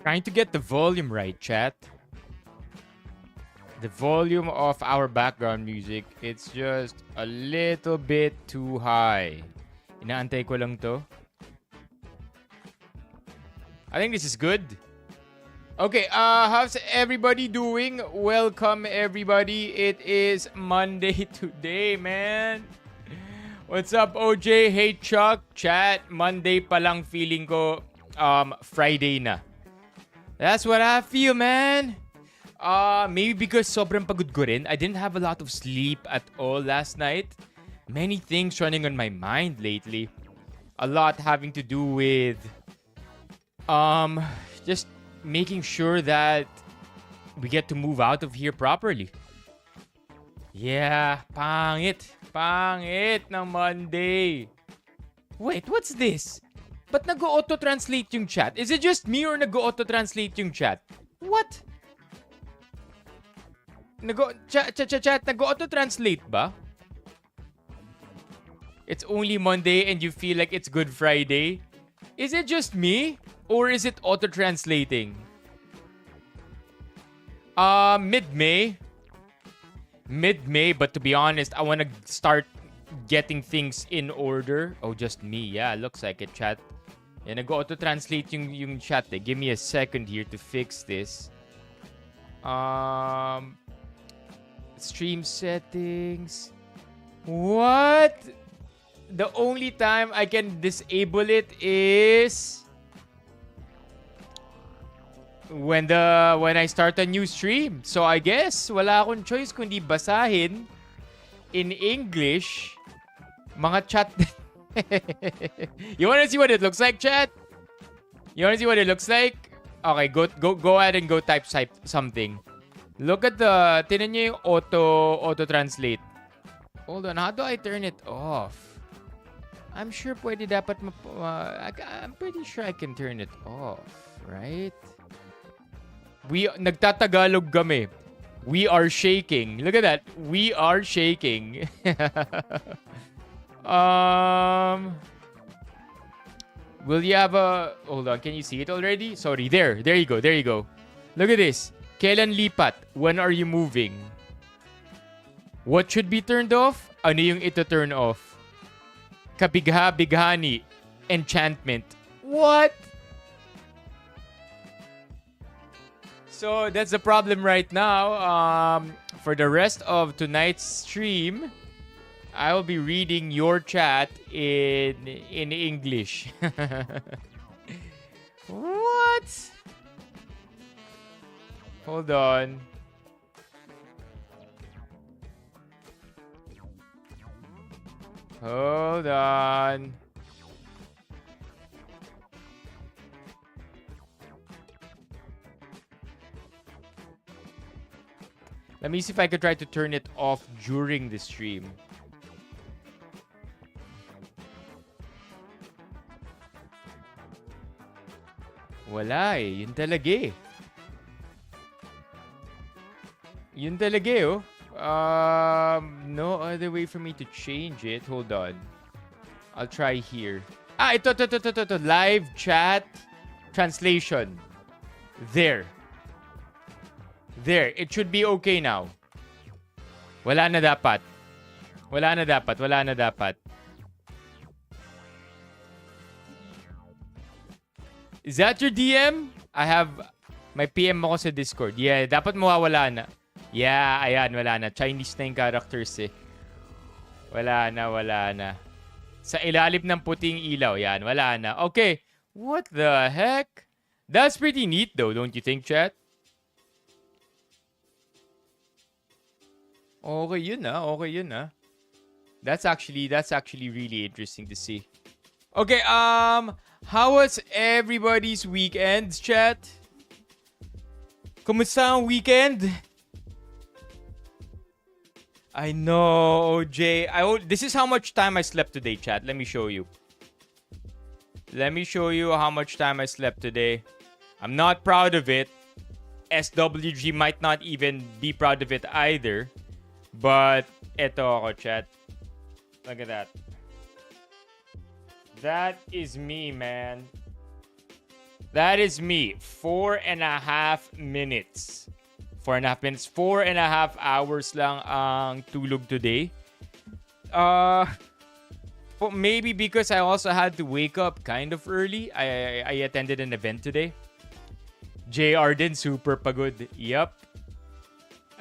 Trying to get the volume right, chat. The volume of our background music, it's just a little bit too high. Inaantay ko lang to. I think this is good. Okay, how's everybody doing? Welcome everybody. It is Monday today, man. What's up, OJ? Hey, Chuck. Chat, Monday pa lang feeling ko Friday na. That's what I feel, man. Maybe because sobrang pagod ko rin. I didn't have a lot of sleep at all last night. Many things running on my mind lately. A lot having to do with just making sure that we get to move out of here properly. Yeah, pangit. Pangit ng Monday. Wait, what's this? Ba't nag-auto-translate yung chat? Is it just me or nag-auto-translate yung chat? What? Chat, nag-auto-translate ba? It's only Monday and you feel like it's Good Friday? Is it just me? Or is it auto-translating? Mid-May. Mid-May, but to be honest, I want to start getting things in order. Oh, just me. Yeah, looks like it, chat. Yeah, nag-auto-translate yung chat eh. Give me a second here to fix this. Stream settings. What? The only time I can disable it is when I start a new stream. So I guess wala akong choice kundi basahin in English mga chat. You want to see what it looks like, chat? You want to see what it looks like? Okay, go ahead and go type something. Look at the tinan niyo yung auto translate. Hold on, how do I turn it off? I'm sure pwede dapat I'm pretty sure I can turn it off, right? Nagtatagalog kami. We are shaking. Look at that. We are shaking. Will you have a... Hold on. Can you see it already? Sorry. There you go. There you go. Look at this. Kailan lipat? When are you moving? What should be turned off? Ano yung ito turn off? Kabigha-bighani. Enchantment. What? So that's the problem right now. For the rest of tonight's stream, I will be reading your chat in English. What? Hold on. Hold on. Let me see if I could try to turn it off during the stream. Wala eh. Yun talaga eh. Yun talaga eh, oh. No other way for me to change it. Hold on. I'll try here. Ito. Live chat translation. There. It should be okay now. Wala na dapat. Wala na dapat. Wala na dapat. Is that your DM? I have... May PM ako sa Discord. Yeah, dapat mawawala na. Yeah, ayan, wala na. Chinese na yung characters eh. Wala na, wala na. Sa ilalim ng puting ilaw, yan, wala na. Okay, what the heck? That's pretty neat though, don't you think, chat? Okay yun ah, okay yun ah. That's actually really interesting to see. Okay, how was everybody's weekend, chat? Kumusta ang weekend? I know, Jay. This is how much time I slept today, chat. Let me show you. Let me show you how much time I slept today. I'm not proud of it. SWG might not even be proud of it either. But, eto ako, chat. Look at that. That is me, man. That is me. 4.5 minutes. 4.5 minutes. 4.5 hours lang ang tulog today. Maybe because I also had to wake up kind of early. I attended an event today. JR din super pagod. Yup.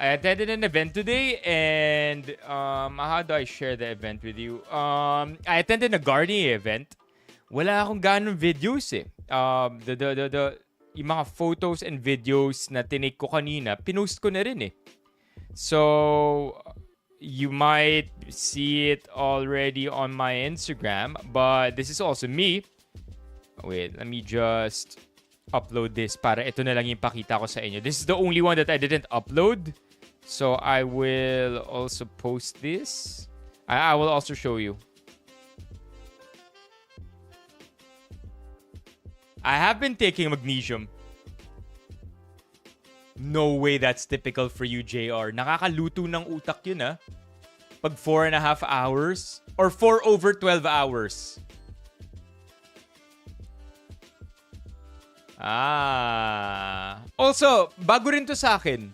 I attended an event today and how do I share the event with you? I attended a Garnier event. Wala akong ganong videos eh. Yung mga photos and videos na tinake ko kanina, pinost ko na rin eh. So, you might see it already on my Instagram, but this is also me. Wait, let me just upload this para ito na lang yung pakita ko sa inyo. This is the only one that I didn't upload. So, I will also post this. I will also show you. I have been taking magnesium. No way that's typical for you, JR. Nakakaluto ng utak yun, ah. Pag 4.5 hours or 4 over 12 hours. Also, bago rin to sa akin.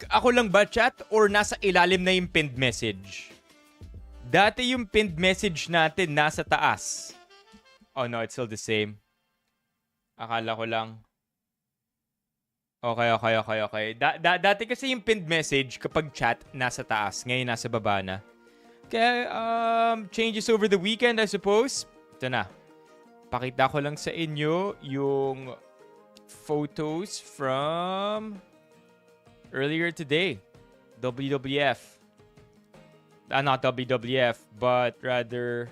Ako lang ba, chat? Or nasa ilalim na yung pinned message? Dati yung pinned message natin nasa taas. Oh no, it's still the same. Akala ko lang. Okay. Dati kasi yung pinned message kapag chat nasa taas. Ngayon nasa baba na. Okay, changes over the weekend, I suppose. Ito na. Pakita ko lang sa inyo yung photos from earlier today. WWF. Not WWF, but rather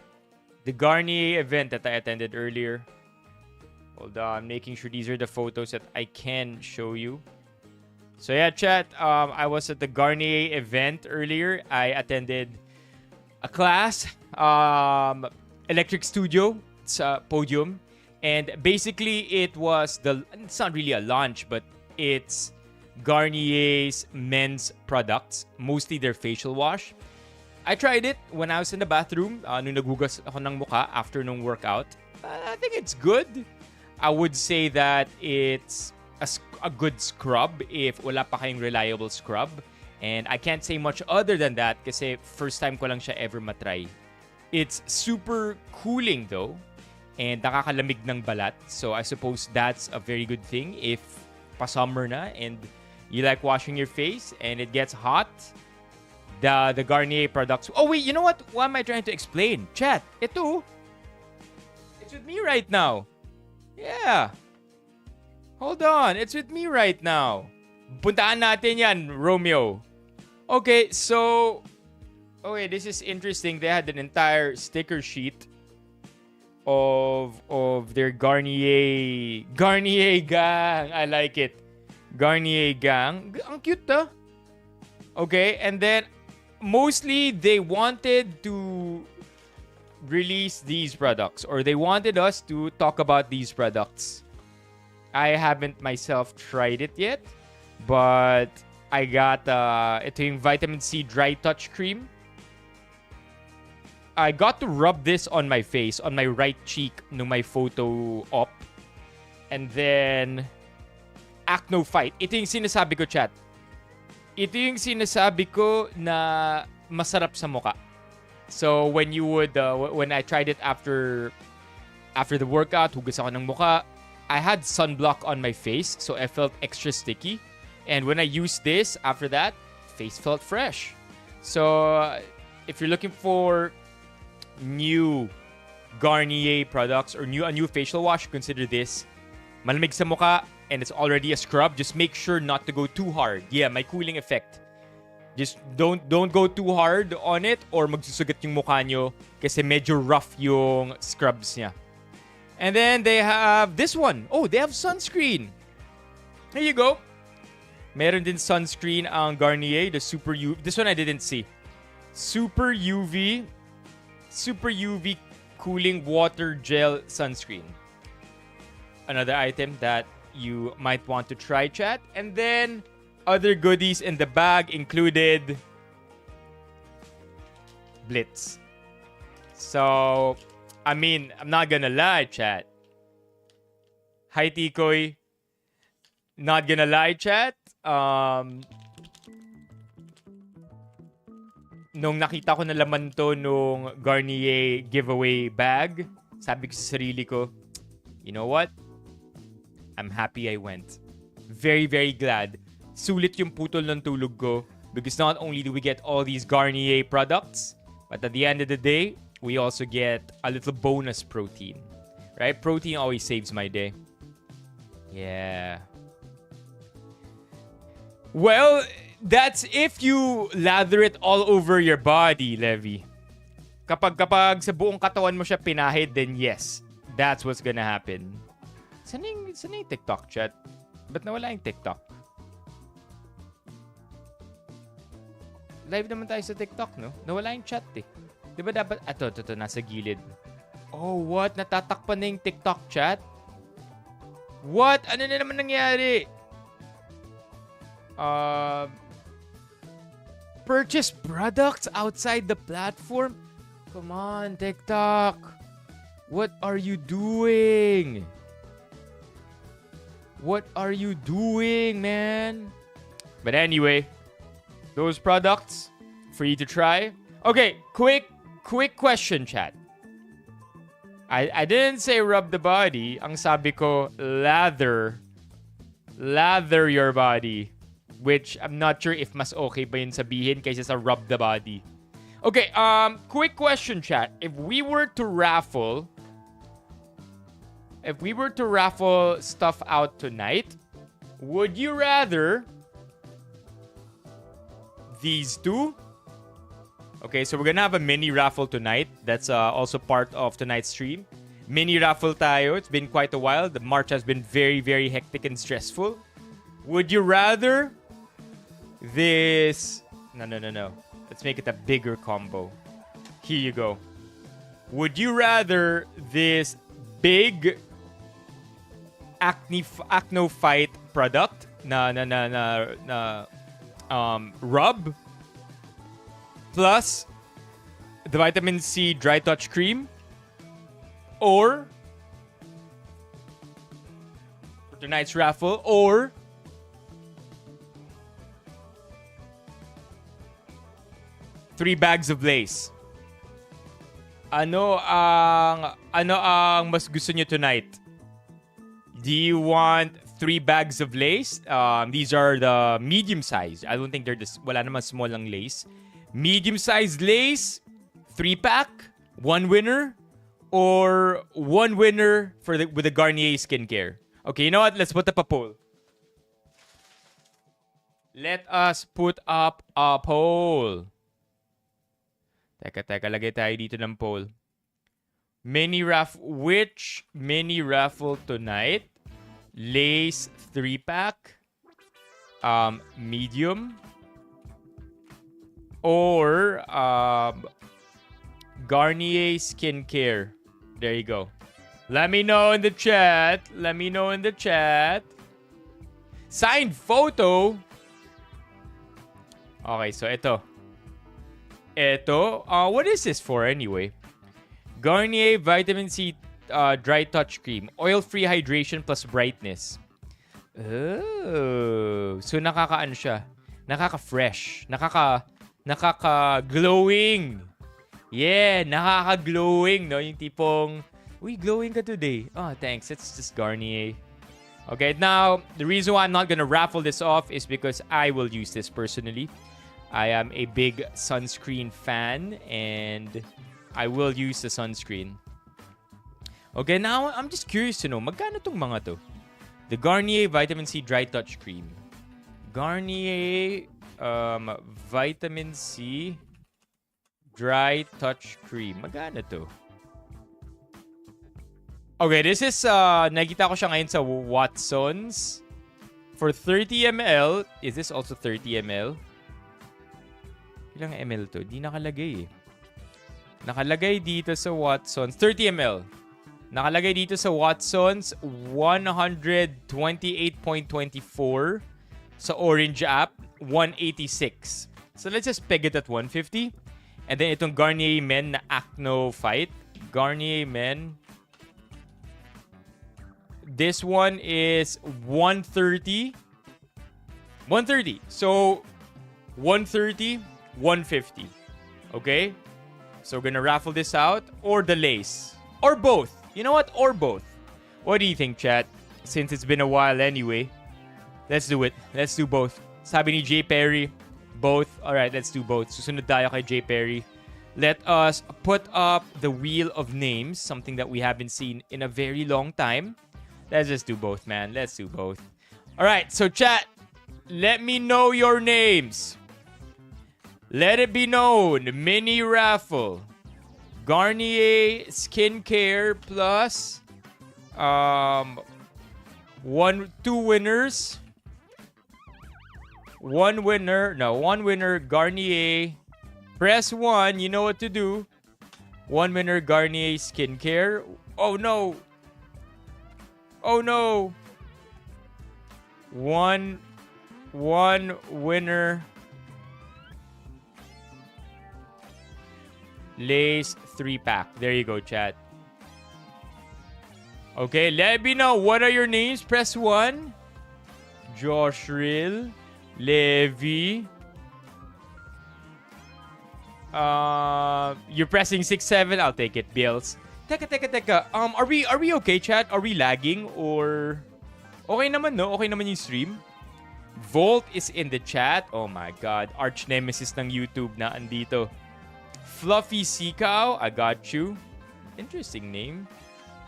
the Garnier event that I attended earlier. Hold on, making sure these are the photos that I can show you. So yeah, chat, I was at the Garnier event earlier. I attended a class, Electric Studio, it's a podium. And basically, it's not really a launch, but it's Garnier's men's products, mostly their facial wash. I tried it when I was in the bathroom, nung naghugas ako ng mukha after nung workout. I think it's good. I would say that it's a good scrub if wala pa kayong reliable scrub. And I can't say much other than that kasi first time ko lang siya ever matry. It's super cooling though and nakakalamig ng balat. So I suppose that's a very good thing if pa-summer na and you like washing your face and it gets hot. The Garnier products. Oh wait, you know what? What am I trying to explain? Chat, ito. It's with me right now. Yeah. Hold on. It's with me right now. Puntaan natin yan, Romeo. Okay, so... Okay, this is interesting. They had an entire sticker sheet of their Garnier gang. I like it. Garnier gang. Ang cute, ah. Okay, and then mostly they wanted to release these products or they wanted us to talk about these products. I haven't myself tried it yet, but I got ito yung vitamin C dry touch cream. I got to rub this on my face, on my right cheek nung may photo op. And then Acno Fight. Ito yung sinasabi ko, chat. ito yung sinasabi ko na masarap sa mukha. So when you would when I tried it after the workout, hugas ako ng mukha, I had sunblock on my face, so I felt extra sticky. And when I used this after that, face felt fresh. So if you're looking for new Garnier products or a new facial wash, consider this. Malamig sa mukha and it's already a scrub. Just make sure not to go too hard. Yeah, may cooling effect. Just don't go too hard on it or magsusugat yung mukha nyo kasi medyo rough yung scrubs niya. And then they have this one. Oh, they have sunscreen. Here you go. Meron din sunscreen ang Garnier, the Super UV. This one I didn't see. Super UV Cooling Water Gel Sunscreen. Another item that you might want to try, chat. And then other goodies in the bag included Blitz. So, I mean, I'm not gonna lie, chat. Hi, Tikoy. Not gonna lie, chat. Nung nakita ko na laman to nung Garnier giveaway bag, sabi ko sa sarili ko, you know what? I'm happy I went. Very, very glad. Sulit yung putol ng tulog ko because not only do we get all these Garnier products, but at the end of the day, we also get a little bonus protein. Right? Protein always saves my day. Yeah. Well, that's if you lather it all over your body, Levi. Kapag sa buong katawan mo siya pinahid, then yes, that's what's gonna happen. Saan yung TikTok, chat? Ba't nawala yung TikTok? Live naman tayo sa TikTok, no? Nawala yung chat, eh. Di ba dapat... Ito, nasa gilid. Oh, what? Natatakpan na yung TikTok chat? What? Ano na naman nangyari? Purchase products outside the platform? Come on, TikTok. What are you doing? What are you doing, man? But anyway, those products for you to try. Okay, quick question, chat. I didn't say rub the body. Ang sabi ko, lather your body. Which I'm not sure if mas okay ba yun sabihin kaysa sa rub the body. Okay, quick question, chat. If we were to raffle stuff out tonight, would you rather these two? Okay, so we're gonna have a mini raffle tonight. That's also part of tonight's stream. Mini raffle tayo. It's been quite a while. The March has been very, very hectic and stressful. Would you rather this... No. Let's make it a bigger combo. Here you go. Would you rather this big acne fight product na rub plus the vitamin C dry touch cream, or for tonight's raffle, or three bags of lace? Ano ang mas gusto nyo tonight? Do you want 3 bags of lace? These are the medium size. I don't think they're wala naman small ang lace. Medium sized lace, 3-pack, 1 winner, or 1 winner with the Garnier skincare. Okay, you know what? Let's put up a poll. Let us put up a poll. Teka, lagay tayo dito ng poll. Which mini raffle tonight? Lace 3-pack, medium, or Garnier skincare? There you go. Let me know in the chat. Signed photo. Okay, so ito. What is this for anyway? Garnier Vitamin C Dry Touch Cream. Oil-free hydration plus brightness. Oh. So nakakaano siya? nakaka-fresh. Nakaka-glowing. Yeah, nakaka-glowing, no? Yung tipong, uy, glowing ka today. Oh, thanks. It's just Garnier. Okay, now, the reason why I'm not gonna raffle this off is because I will use this personally. I am a big sunscreen fan and I will use the sunscreen. Okay, now, I'm just curious to know, magkano tong mga to? The Garnier Vitamin C Dry Touch Cream. Garnier Vitamin C Dry Touch Cream. Magkano to? Okay, this is, nakita ko siya ngayon sa Watsons. For 30 ml, is this also 30 ml? Ilang ml to? Di nakalagay eh. Nakalagay dito sa Watsons, 30 ml. Nakalagay dito sa Watsons, 128.24. Sa Orange app, 186. So let's just peg it at 150. And then itong Garnier Men na Acno Fight. Garnier Men. This one is 130. 130. So, 130, 150. Okay? So, we're gonna raffle this out. Or the lace. Or both. You know what? Or both. What do you think, chat? Since it's been a while anyway. Let's do it. Let's do both. Sabi ni J. Perry, both. Alright, let's do both. Susunod tayo kay J. Perry. Let us put up the wheel of names. Something that we haven't seen in a very long time. Let's just do both, man. Let's do both. Alright, so chat. Let me know your names. Let it be known. Mini raffle. Garnier Skincare plus two winners. One winner Garnier. Press 1, you know what to do. One winner Garnier Skincare. Oh no. Oh no. One winner Lace 3-pack. There you go, chat. Okay, let me know. What are your names? Press 1. Josh Rill. Levi. You're pressing 6-7. I'll take it, Bills. Teka. Are we okay, chat? Are we lagging or okay naman, no? Okay naman yung stream. Volt is in the chat. Oh my God. Arch nemesis ng YouTube na andito. Fluffy Sikaw, I got you. Interesting name.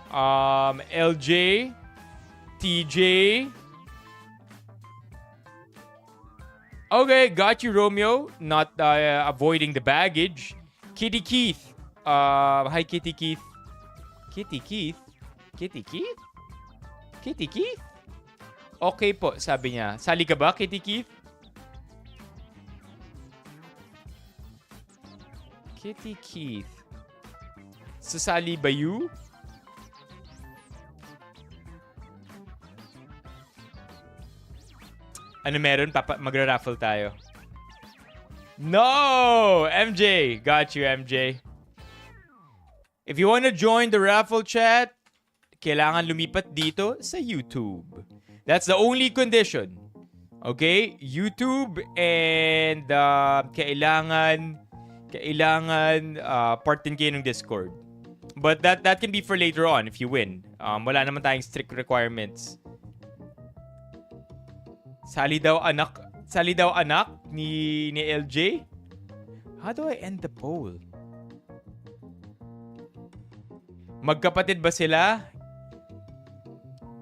LJ, TJ. Okay, got you, Romeo. Not avoiding the baggage. Kitty Keith. Hi, Kitty Keith. Kitty Keith? Kitty Keith? Kitty Keith? Okay po, sabi niya. Sali ka ba, Kitty Keith? Kitty Keith. Sasali ba you? Ano meron? Magra-raffle tayo. No! MJ! Got you, MJ. If you want to join the raffle chat, kailangan lumipat dito sa YouTube. That's the only condition. Okay? YouTube and kailangan part din kayo ng Discord. But that can be for later on if you win. Wala naman tayong strict requirements. Sali daw anak ni LJ? How do I end the poll? Magkapatid ba sila?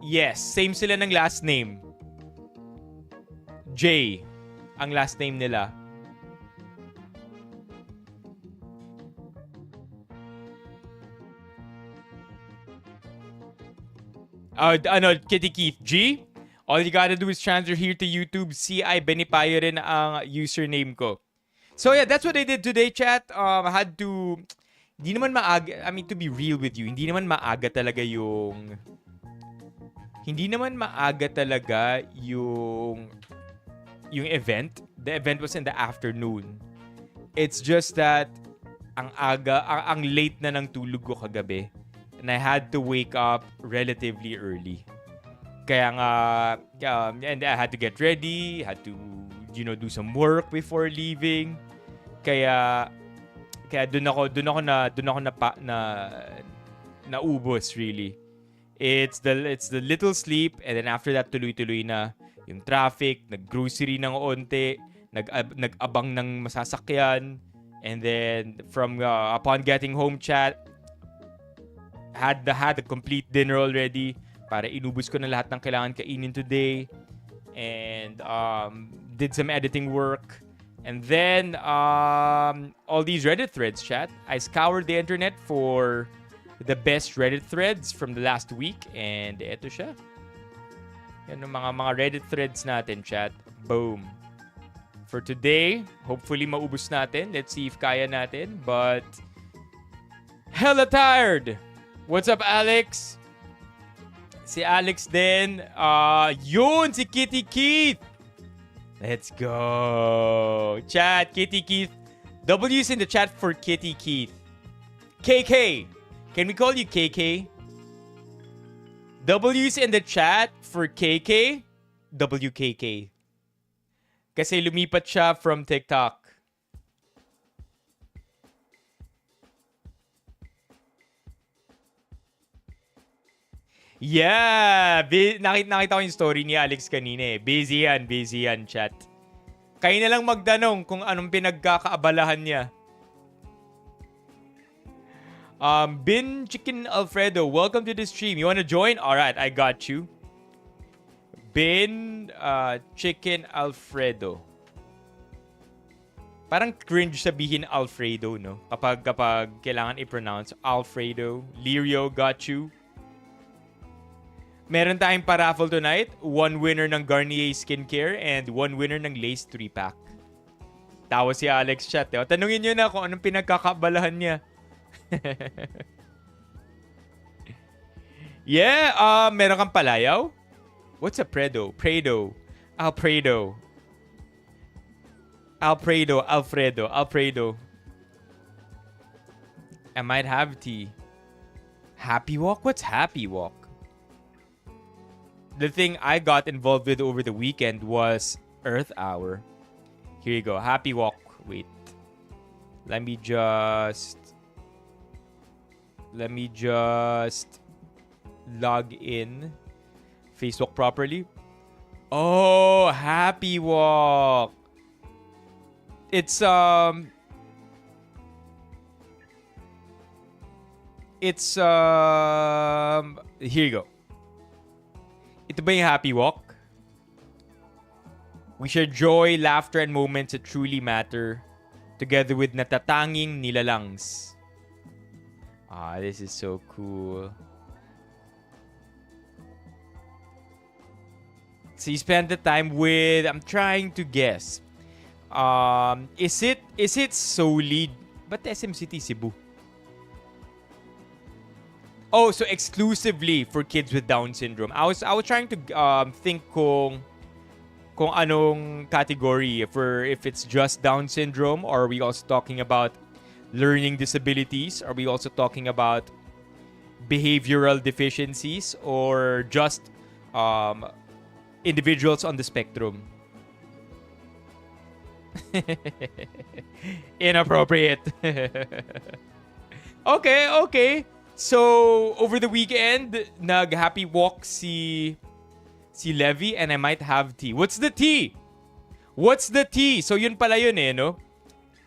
Yes, same sila ng last name. J ang last name nila. Kitty Keith G? All you gotta do is transfer here to YouTube. CI Benipayo rin ang username ko. So yeah, that's what I did today, chat. I had to... Hindi naman maaga... I mean, to be real with you, hindi naman maaga talaga yung... Hindi naman maaga talaga yung event. The event was in the afternoon. It's just that ang late na ng tulog ko kagabi. And I had to wake up relatively early. Kaya nga, and I had to get ready, had to do some work before leaving. Kaya doon ako naubos really. It's the little sleep, and then after that tuloy-tuloy na yung traffic, nag-grocery ng onte, nag-abang ng masasakyan, and then upon getting home, chat, had the complete dinner already para inubos ko na lahat ng kailangan kainin today, and did some editing work, and then all these Reddit threads, chat. I scoured the internet for the best Reddit threads from the last week, and eto siya. Yan yung mga Reddit threads natin, chat. Boom. For today, hopefully maubos natin. Let's see if kaya natin, but hella tired. What's up, Alex? Si Alex din. Yun, si Kitty Keith. Let's go. Chat, Kitty Keith. W's in the chat for Kitty Keith. KK. Can we call you KK? W's in the chat for KK. WKK. Kasi lumipat siya from TikTok. Yeah! Nakita ko yung story ni Alex kanina eh. Busy yan, chat. Kayo na lang magtanong kung anong pinagkakaabalahan niya. Bin Chicken Alfredo, welcome to the stream. You wanna join? Alright, I got you. Bin Chicken Alfredo. Parang cringe sabihin Alfredo, no? Kapag kailangan i-pronounce Alfredo. Lirio, got you. Meron tayong pa-raffle tonight. 1 winner ng Garnier Skincare and 1 winner ng Lace 3-pack. Tawa si Alex chat. Eh. Tanungin nyo na kung anong pinagkakabalahan niya. Yeah, meron kang palayaw? What's a Predo? Alfredo. I might have tea. Happy Walk? What's Happy Walk? The thing I got involved with over the weekend was Earth Hour. Here you go. Happy Walk. Wait. Let me just log in Facebook properly. Oh, Happy Walk. It's here you go. Ito ba yung Happy Walk? We share joy, laughter, and moments that truly matter, together with natatanging nilalangs. This is so cool. So you spend the time with, I'm trying to guess. Is it solely, but SM City Cebu? Oh, so exclusively for kids with Down syndrome. I was trying to think kung anong category, if it's just Down syndrome, or are we also talking about learning disabilities? Are we also talking about behavioral deficiencies, or just individuals on the spectrum? Inappropriate. Okay. So, over the weekend, nag-happy walk si Levi, and I might have tea. What's the tea? So, yun pala yun eh, no?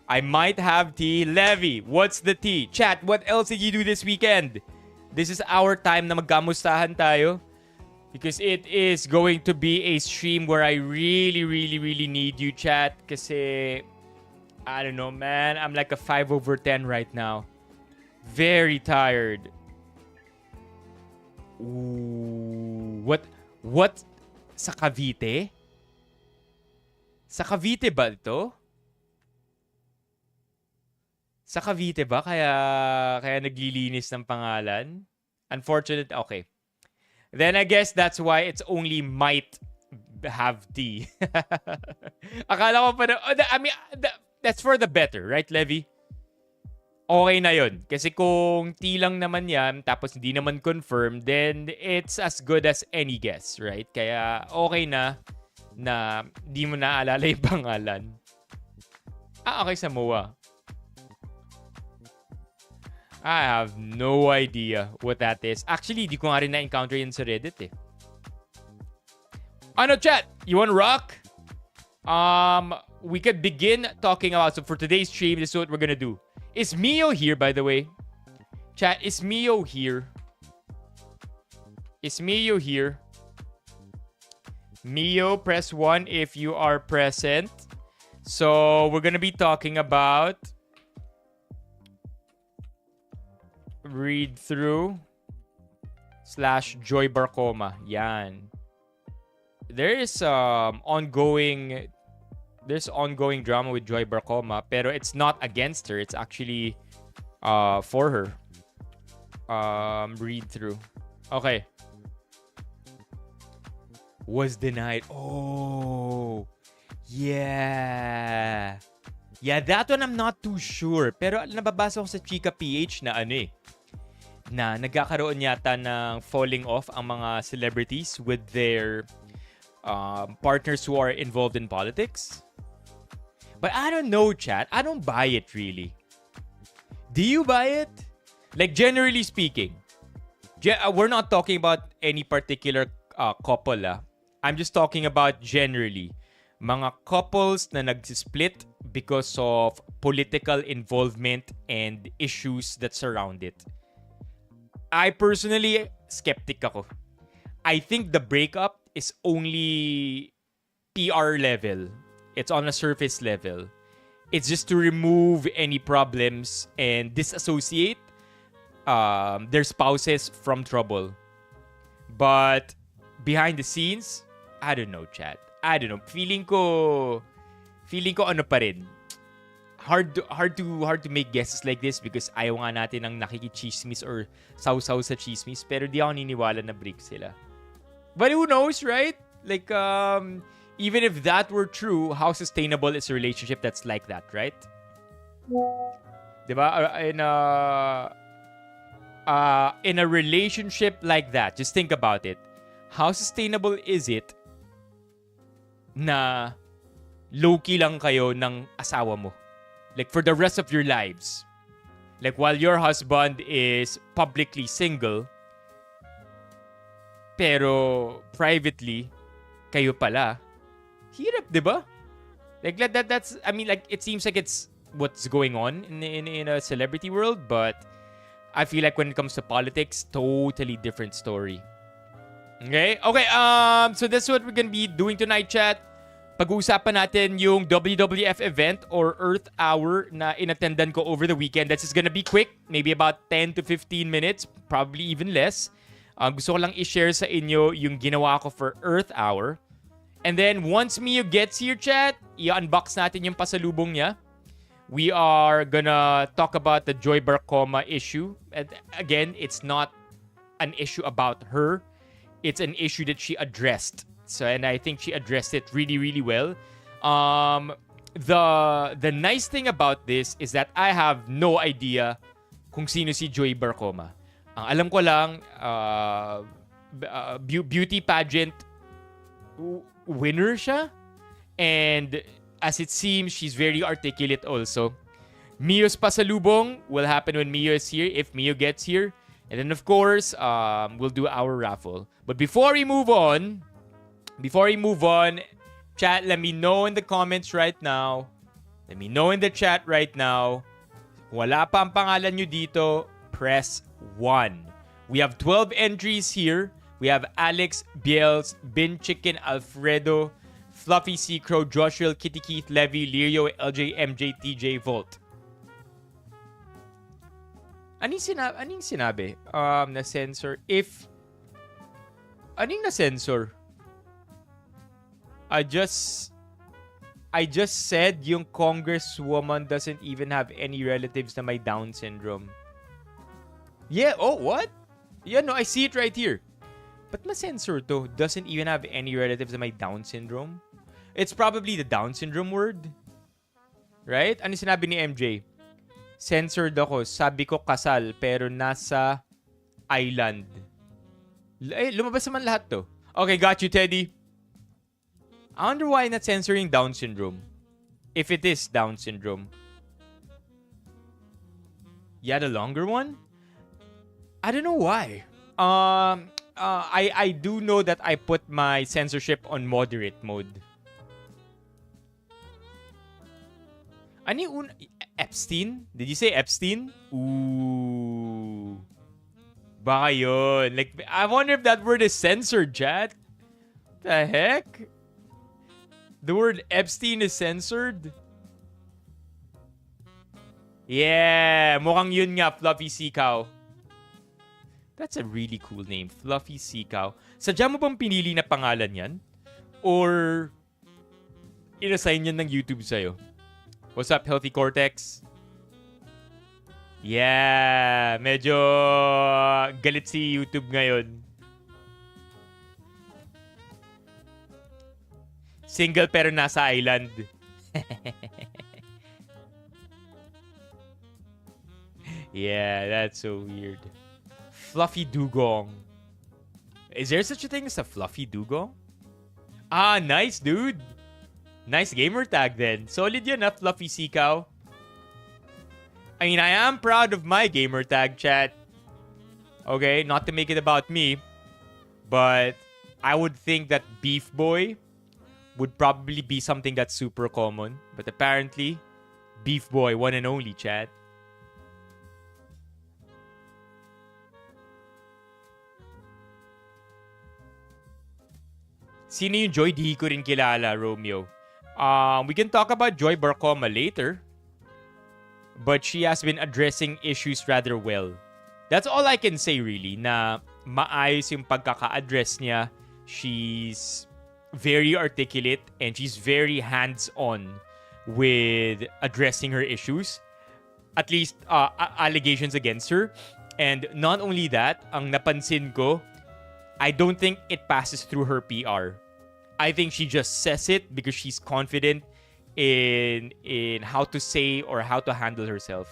I might have tea. Levi, what's the tea? Chat, what else did you do this weekend? This is our time na magkamustahan tayo. Because it is going to be a stream where I really, really, really need you, chat. Kasi, I don't know, man. I'm like a 5/10 right now. Very tired. Ooh, what? Sa Cavite? Sa Cavite ba ito? Sa Cavite ba? Kaya naglilinis ng pangalan? Unfortunate. Okay. Then I guess that's why it's only might have tea. Akala ko pa na, I mean, that's for the better, right, Levi? Okay na yun. Kasi kung tea lang naman yan, tapos hindi naman confirmed, then it's as good as any guess, right? Kaya okay na. na di mo naaalala yung pangalan. Okay, Samoa. I have no idea what that is. Actually, di ko nga rin na-encounter yun sa Reddit eh. Ano, chat? You wanna rock? We could begin talking about... So for today's stream, this is what we're gonna do. Is Mio here, by the way? Chat, is Mio here? Is Mio here? Mio, press 1 if you are present. So we're gonna be talking about... read-through / Joy Barcoma. Yan. There's ongoing drama with Joy Barcoma, pero it's not against her. It's actually for her. Read-through. Okay. Was denied. Oh. Yeah. Yeah, that one I'm not too sure. Pero nababasa ko sa Chika PH na na nagkakaroon yata ng falling off ang mga celebrities with their partners who are involved in politics. But I don't know, chat. I don't buy it really. Do you buy it? Like, generally speaking, we're not talking about any particular couple. I'm just talking about generally. Mga couples na nag-split because of political involvement and issues that surround it. I personally, skeptic ako. I think the breakup is only PR level. It's on a surface level. It's just to remove any problems and disassociate their spouses from trouble. But behind the scenes, I don't know, chat. I don't know. Feeling ko ano pa rin. Hard to make guesses like this because ayaw nga natin ng nakikichismis or saw-saw sa chismis, pero di ako niniwala na break sila. But who knows, right? Like, even if that were true, how sustainable is a relationship that's like that, right? Diba? In a relationship like that, just think about it. How sustainable is it na low-key lang kayo ng asawa mo? Like, for the rest of your lives. Like, while your husband is publicly single, pero privately, kayo pala. Hirap, diba? Like, that's, I mean, like, it seems like it's what's going on in a celebrity world, but I feel like when it comes to politics, totally different story. Okay? Okay, so that's what we're gonna be doing tonight, chat. Pag-uusapan natin yung WWF event or Earth Hour na inattendan ko over the weekend. That's just gonna be quick. Maybe about 10 to 15 minutes. Probably even less. Gusto ko lang i-share sa inyo yung ginawa ko for Earth Hour. And then, once Mio gets here, chat, i-unbox natin yung pasalubong niya. We are gonna talk about the Joy Barcoma issue. And again, it's not an issue about her. It's an issue that she addressed. So, and I think she addressed it really, really well. The nice thing about this is that I have no idea kung sino si Joy Barcoma. Ang alam ko lang, beauty pageant winner siya. And as it seems, she's very articulate also. Mio's pasalubong will happen when Mio is here, if Mio gets here. And then, of course, we'll do our raffle. But before we move on, chat, let me know in the comments right now. Let me know in the chat right now. Wala pa ang pangalan nyo dito, press 1. We have 12 entries here. We have Alex, Biels, Bin Chicken, Alfredo, Fluffy Seacrow, Joshua, Kitty Keith, Levy, Lirio, LJ, MJ, TJ, Volt. Anong sinabi? Na-censor. Anong na-censor? I just said yung congresswoman doesn't even have any relatives na may Down syndrome. Yeah, oh, what? Yeah, no, I see it right here. But ma-censor to. Doesn't even have any relatives na may Down syndrome. It's probably the Down syndrome word. Right? Ano sinabi ni MJ? Censored ako. Sabi ko kasal, pero nasa island. Lumabas naman lahat to. Okay, got you, Teddy. I wonder why not censoring Down syndrome. If it is Down syndrome. Yeah, the longer one? I don't know why. I do know that I put my censorship on moderate mode. Ano yung Epstein? Did you say Epstein? Ooh. Baka yun. Like, I wonder if that word is censored, chat. The heck? The word Epstein is censored? Yeah, mukhang yun nga, Fluffy Sikaw. That's a really cool name, Fluffy Sikaw. Sadya mo bang pinili na pangalan yan? Or inassign yan ng YouTube sa'yo? What's up, Healthy Cortex? Yeah, medyo galit si YouTube ngayon. Single pero nasa island. Yeah, that's so weird. Fluffy Dugong. Is there such a thing as a Fluffy Dugong? Ah, nice, dude. Nice gamer tag then. Solid yun, Fluffy Sikaw. I mean, I am proud of my gamer tag, chat. Okay, not to make it about me. But I would think that Beef Boy would probably be something that's super common. But apparently, Beef Boy, one and only, chat. Sino yung Joy? Di ko rin kilala, Romeo. We can talk about Joy Barcoma later. But she has been addressing issues rather well. That's all I can say really, na maayos yung pagkaka-address niya. She's very articulate and she's very hands-on with addressing her issues. At least allegations against her. And not only that, ang napansin ko, I don't think it passes through her PR. I think she just says it because she's confident in how to say or how to handle herself.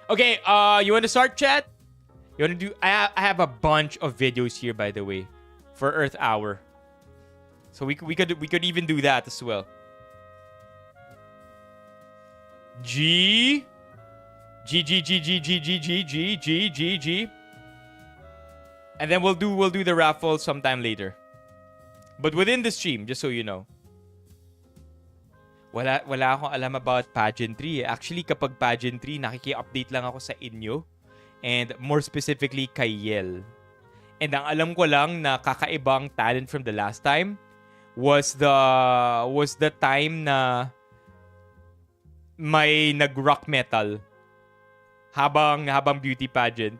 Okay, you want to start, chat? You want to do? I have a bunch of videos here, by the way, for Earth Hour. So we could even do that as well. G. And then we'll do the raffle sometime later. But within the stream, just so you know. Wala akong alam about pageantry. Actually, kapag pageantry, nakiki-update lang ako sa inyo. And more specifically, kay Yel. And ang alam ko lang na kakaibang talent from the last time was the time na may nag-rock metal habang beauty pageant.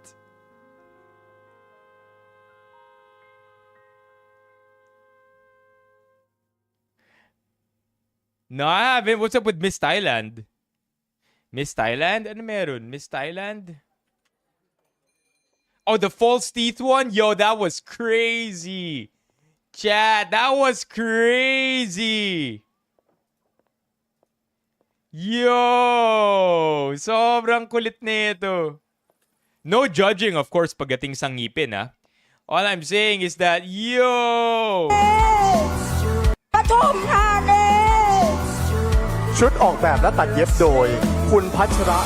No, I haven't. What's up with Miss Thailand? Miss Thailand? Ano meron? Miss Thailand? Oh, the false teeth one? Yo, that was crazy. Chat, that was crazy. Yo! Sobrang kulit nito. No judging, of course, pagdating sa ngipin, ha? All I'm saying is that, yo! ปทุมธานี ชุดออกแบบและตัดเย็บโดยคุณพัชระ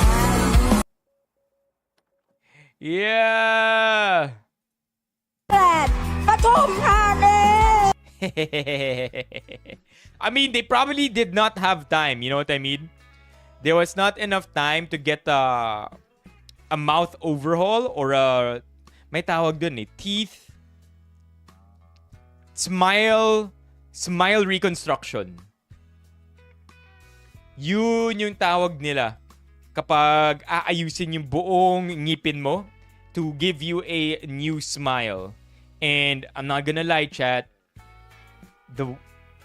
Yeah! แปดปทุมธานี I mean, they probably did not have time, you know what I mean? There was not enough time to get a mouth overhaul or a, may tawag dun eh, teeth, smile reconstruction. Yun yung tawag nila kapag aayusin yung buong ngipin mo to give you a new smile. And I'm not gonna lie, chat.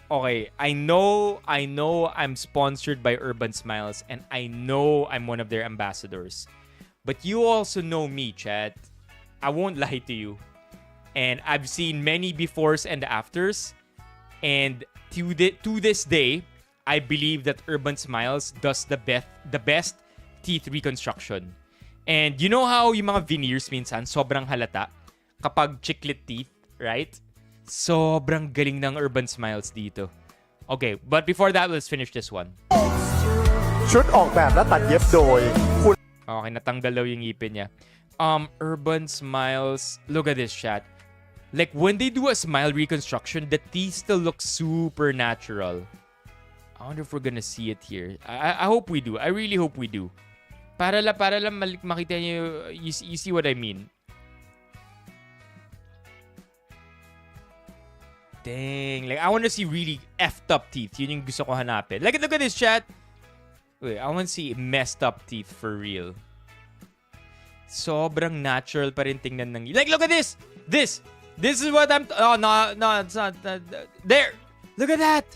Okay, I know I'm sponsored by Urban Smiles and I know I'm one of their ambassadors. But you also know me, chat. I won't lie to you. And I've seen many befores and afters. And to this day, I believe that Urban Smiles does the best teeth reconstruction. And you know how yung mga veneers minsan sobrang halata kapag chiclet teeth, right? Sobrang galing ng Urban Smiles dito. Okay, but before that, let's finish this one. ชุดออกแบบและตัดเย็บโดยคุณ Okay, natanggal daw yung ngipin niya. Urban Smiles, look at this, chat. Like, when they do a smile reconstruction, the teeth still look super natural. I wonder if we're gonna see it here. I hope we do. I really hope we do. Para lang makita niyo, you see what I mean. Dang, like, I want to see really effed up teeth. Yun yung gusto ko hanapin. Like, look at this, chat. Wait, I want to see messed up teeth for real. Sobrang natural pa rin tingnan ng... Like, look at this! This is what I'm... Oh, no, it's not... There! Look at that!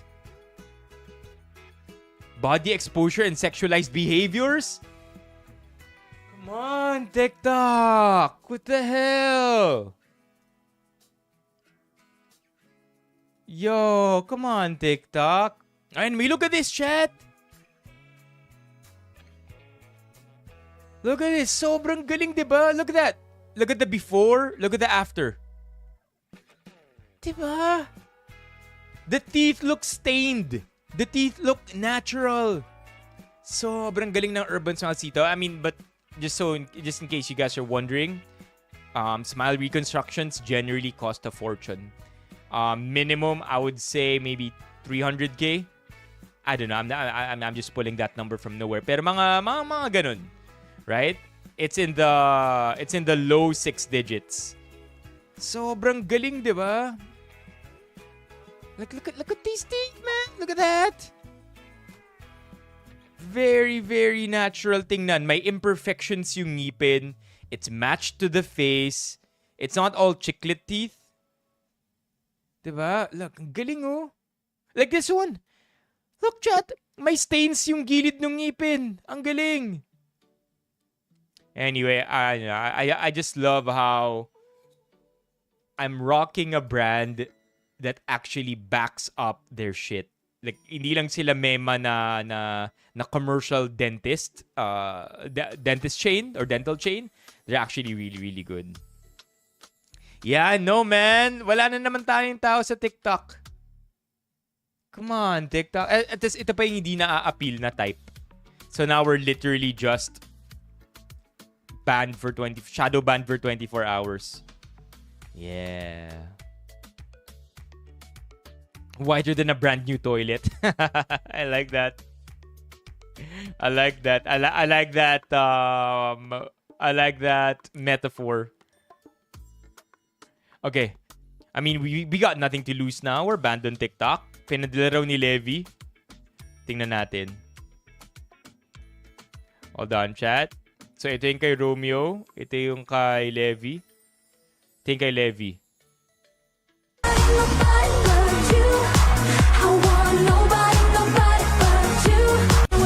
Body exposure and sexualized behaviors? Come on, TikTok! What the hell? Yo, come on, TikTok. And we look at this, chat. Look at this. Sobrang galing, diba? Look at that. Look at the before. Look at the after. Diba? The teeth look stained. The teeth look natural. Sobrang galing ng Urban Smiles dito. I mean, but just in case you guys are wondering, smile reconstructions generally cost a fortune. Minimum, I would say maybe 300K. I don't know. I'm just pulling that number from nowhere. Pero mga ganun, right? It's in the low 6 digits. Sobrang galing, 'di ba? Look at these teeth, man. Look at that. Very, very natural tingnan. May imperfections yung ngipin. It's matched to the face. It's not all chiclet teeth. Diba? Look, ang galing, oh. Like this one. Look, chat. May stains yung gilid ng ngipin. Ang galing. Anyway, I just love how I'm rocking a brand that actually backs up their shit. Like, hindi lang sila mema na commercial dentist, dentist chain or dental chain. They're actually really, really good. Yeah, no, man. Wala na naman tayong tao sa TikTok. Come on, TikTok. At ito pa yung hindi na-appeal na type. So now we're literally just shadow banned for 24 hours. Yeah. Wider than a brand new toilet. I like that. I like that. I like that. I like that metaphor. Okay. I mean, we got nothing to lose now. We're banned on TikTok. Pinadala raw ni Levi. Tingnan natin. Hold on, chat. So, ito yung kay Romeo. Ito yung kay Levi. Ito yung kay Levi.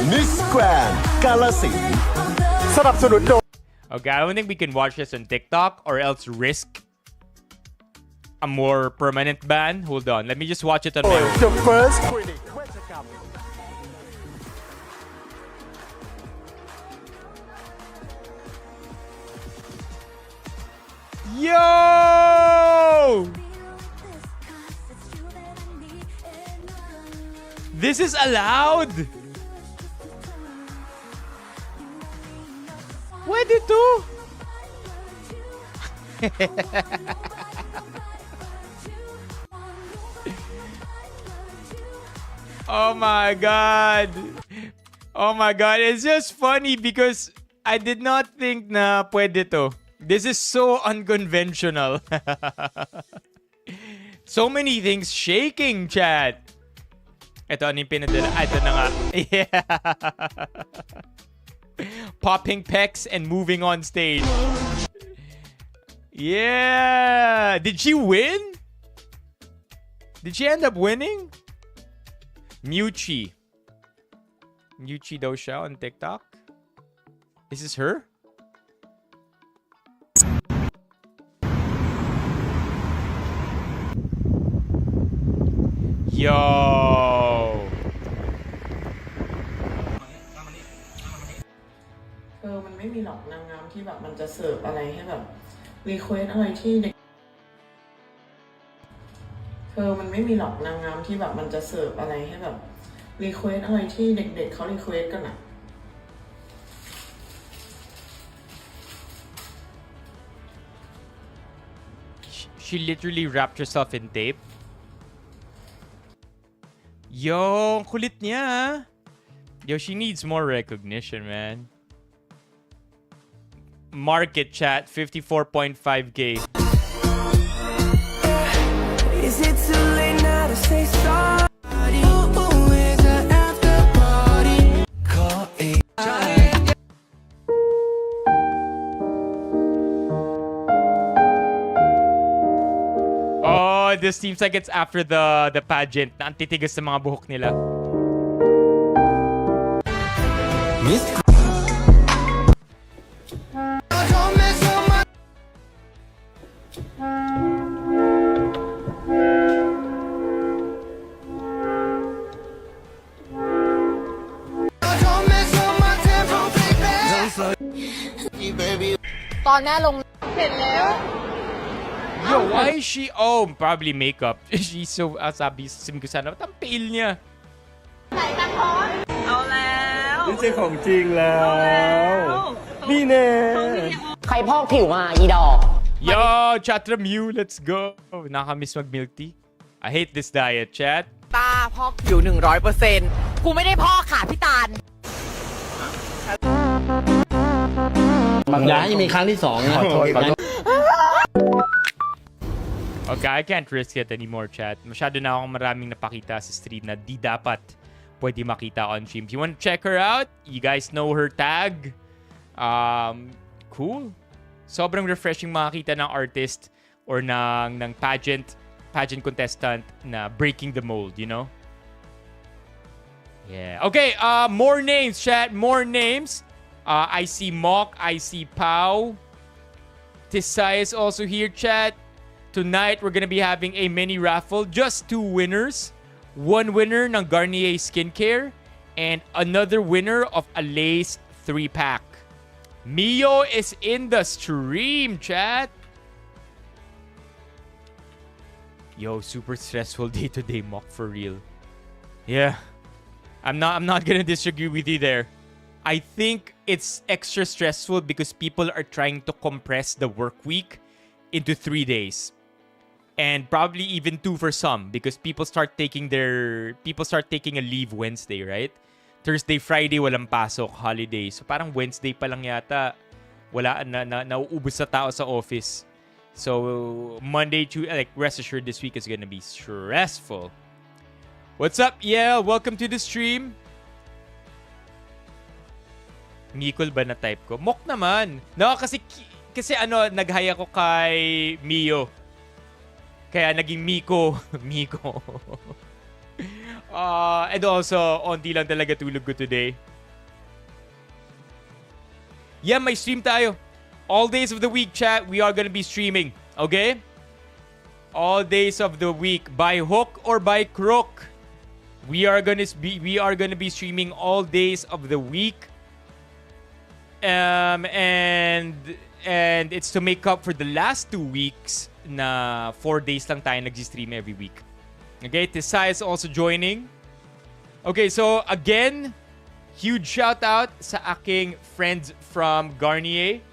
Miss Grand กาฬสินธุ์สนับสนุนโดย Okay, I don't think we can watch this on TikTok or else risk a more permanent ban. Hold on, let me just watch it on my own. The first clinic เวชกรรม Yo! This is allowed? Pwede to? Oh my god. Oh my god. It's just funny because I did not think na pwede to. This is so unconventional. So many things shaking, chat. Ito, ano yung pinadala? Ito na nga. Yeah. Popping pecs and moving on stage. Yeah. Did she win? Did she end up winning? Muchi. Muchi daw siya on TikTok. Is this her? Yo! ที่แบบมันจะเสิร์ฟอะไรให้แบบรีเควสอะไรที่เด็กมันไม่มีหรอกนางงามที่แบบมันจะเสิร์ฟอะไรให้แบบรีเควสอะไรที่เด็กๆเขารีเควสกันอะ She literally wrapped herself in tape. Yo, kulit niya. Yo, she needs more recognition, man. Market chat, 54.5K. Is it too late now to say sorry? Ooh, it's an after party. Call it. Oh, this seems like it's after the pageant na ang titigas sa mga buhok nila. Yo, why is she? Oh, probably makeup. She's so, sabi ko sana, ba't ang pale niya? นี่ใช่ของจริงแล้ว นี่แน่ ใครพอกผิวมาอีดอก Yo, Chatra Mew, let's go. Nakamiss mag milk tea. I hate this diet, chat. ตาพอกผิว 100% กูไม่ได้พอกค่ะพี่ตาล อย่าให้มีครั้งที่สองนะ Okay, I can't risk it anymore, chat. Masyado na akong maraming napakita sa stream na di dapat pwede makita on stream. If you want to check her out, you guys know her tag. Cool. Sobrang refreshing makakita ng artist or ng pageant contestant na breaking the mold, you know? Yeah. Okay, more names, chat. More names. I see Mock. I see Pau. Tisai is also here, chat. Tonight, we're gonna be having a mini raffle. Just 2 winners. One winner ng Garnier Skincare and another winner of a Lace 3-pack. Mio is in the stream, chat. Yo, super stressful day-to-day mock for real. Yeah. I'm not gonna disagree with you there. I think it's extra stressful because people are trying to compress the work week into 3 days. And probably even 2 for some because people start taking a leave Wednesday, right? Thursday, Friday, walang pasok, holiday. So parang Wednesday pa lang yata, wala nauubos sa tao sa office. So Monday, Tuesday, like rest assured this week is gonna be stressful. What's up, yeah? Welcome to the stream. Mikol ba na type ko? Mok naman. No, kasi nag-hi ako kay Mio. Kaya naging Miko. Miko. And also, onti lang talaga tulog ko today. Yeah, may stream tayo. All days of the week, chat, we are gonna be streaming. Okay? All days of the week. By hook or by crook. We are gonna be streaming all days of the week. And it's to make up for the last 2 weeks na 4 days lang tayo nag-stream every week. Okay, Tisai is also joining. Okay, so again, huge shout out sa aking friends from Garnier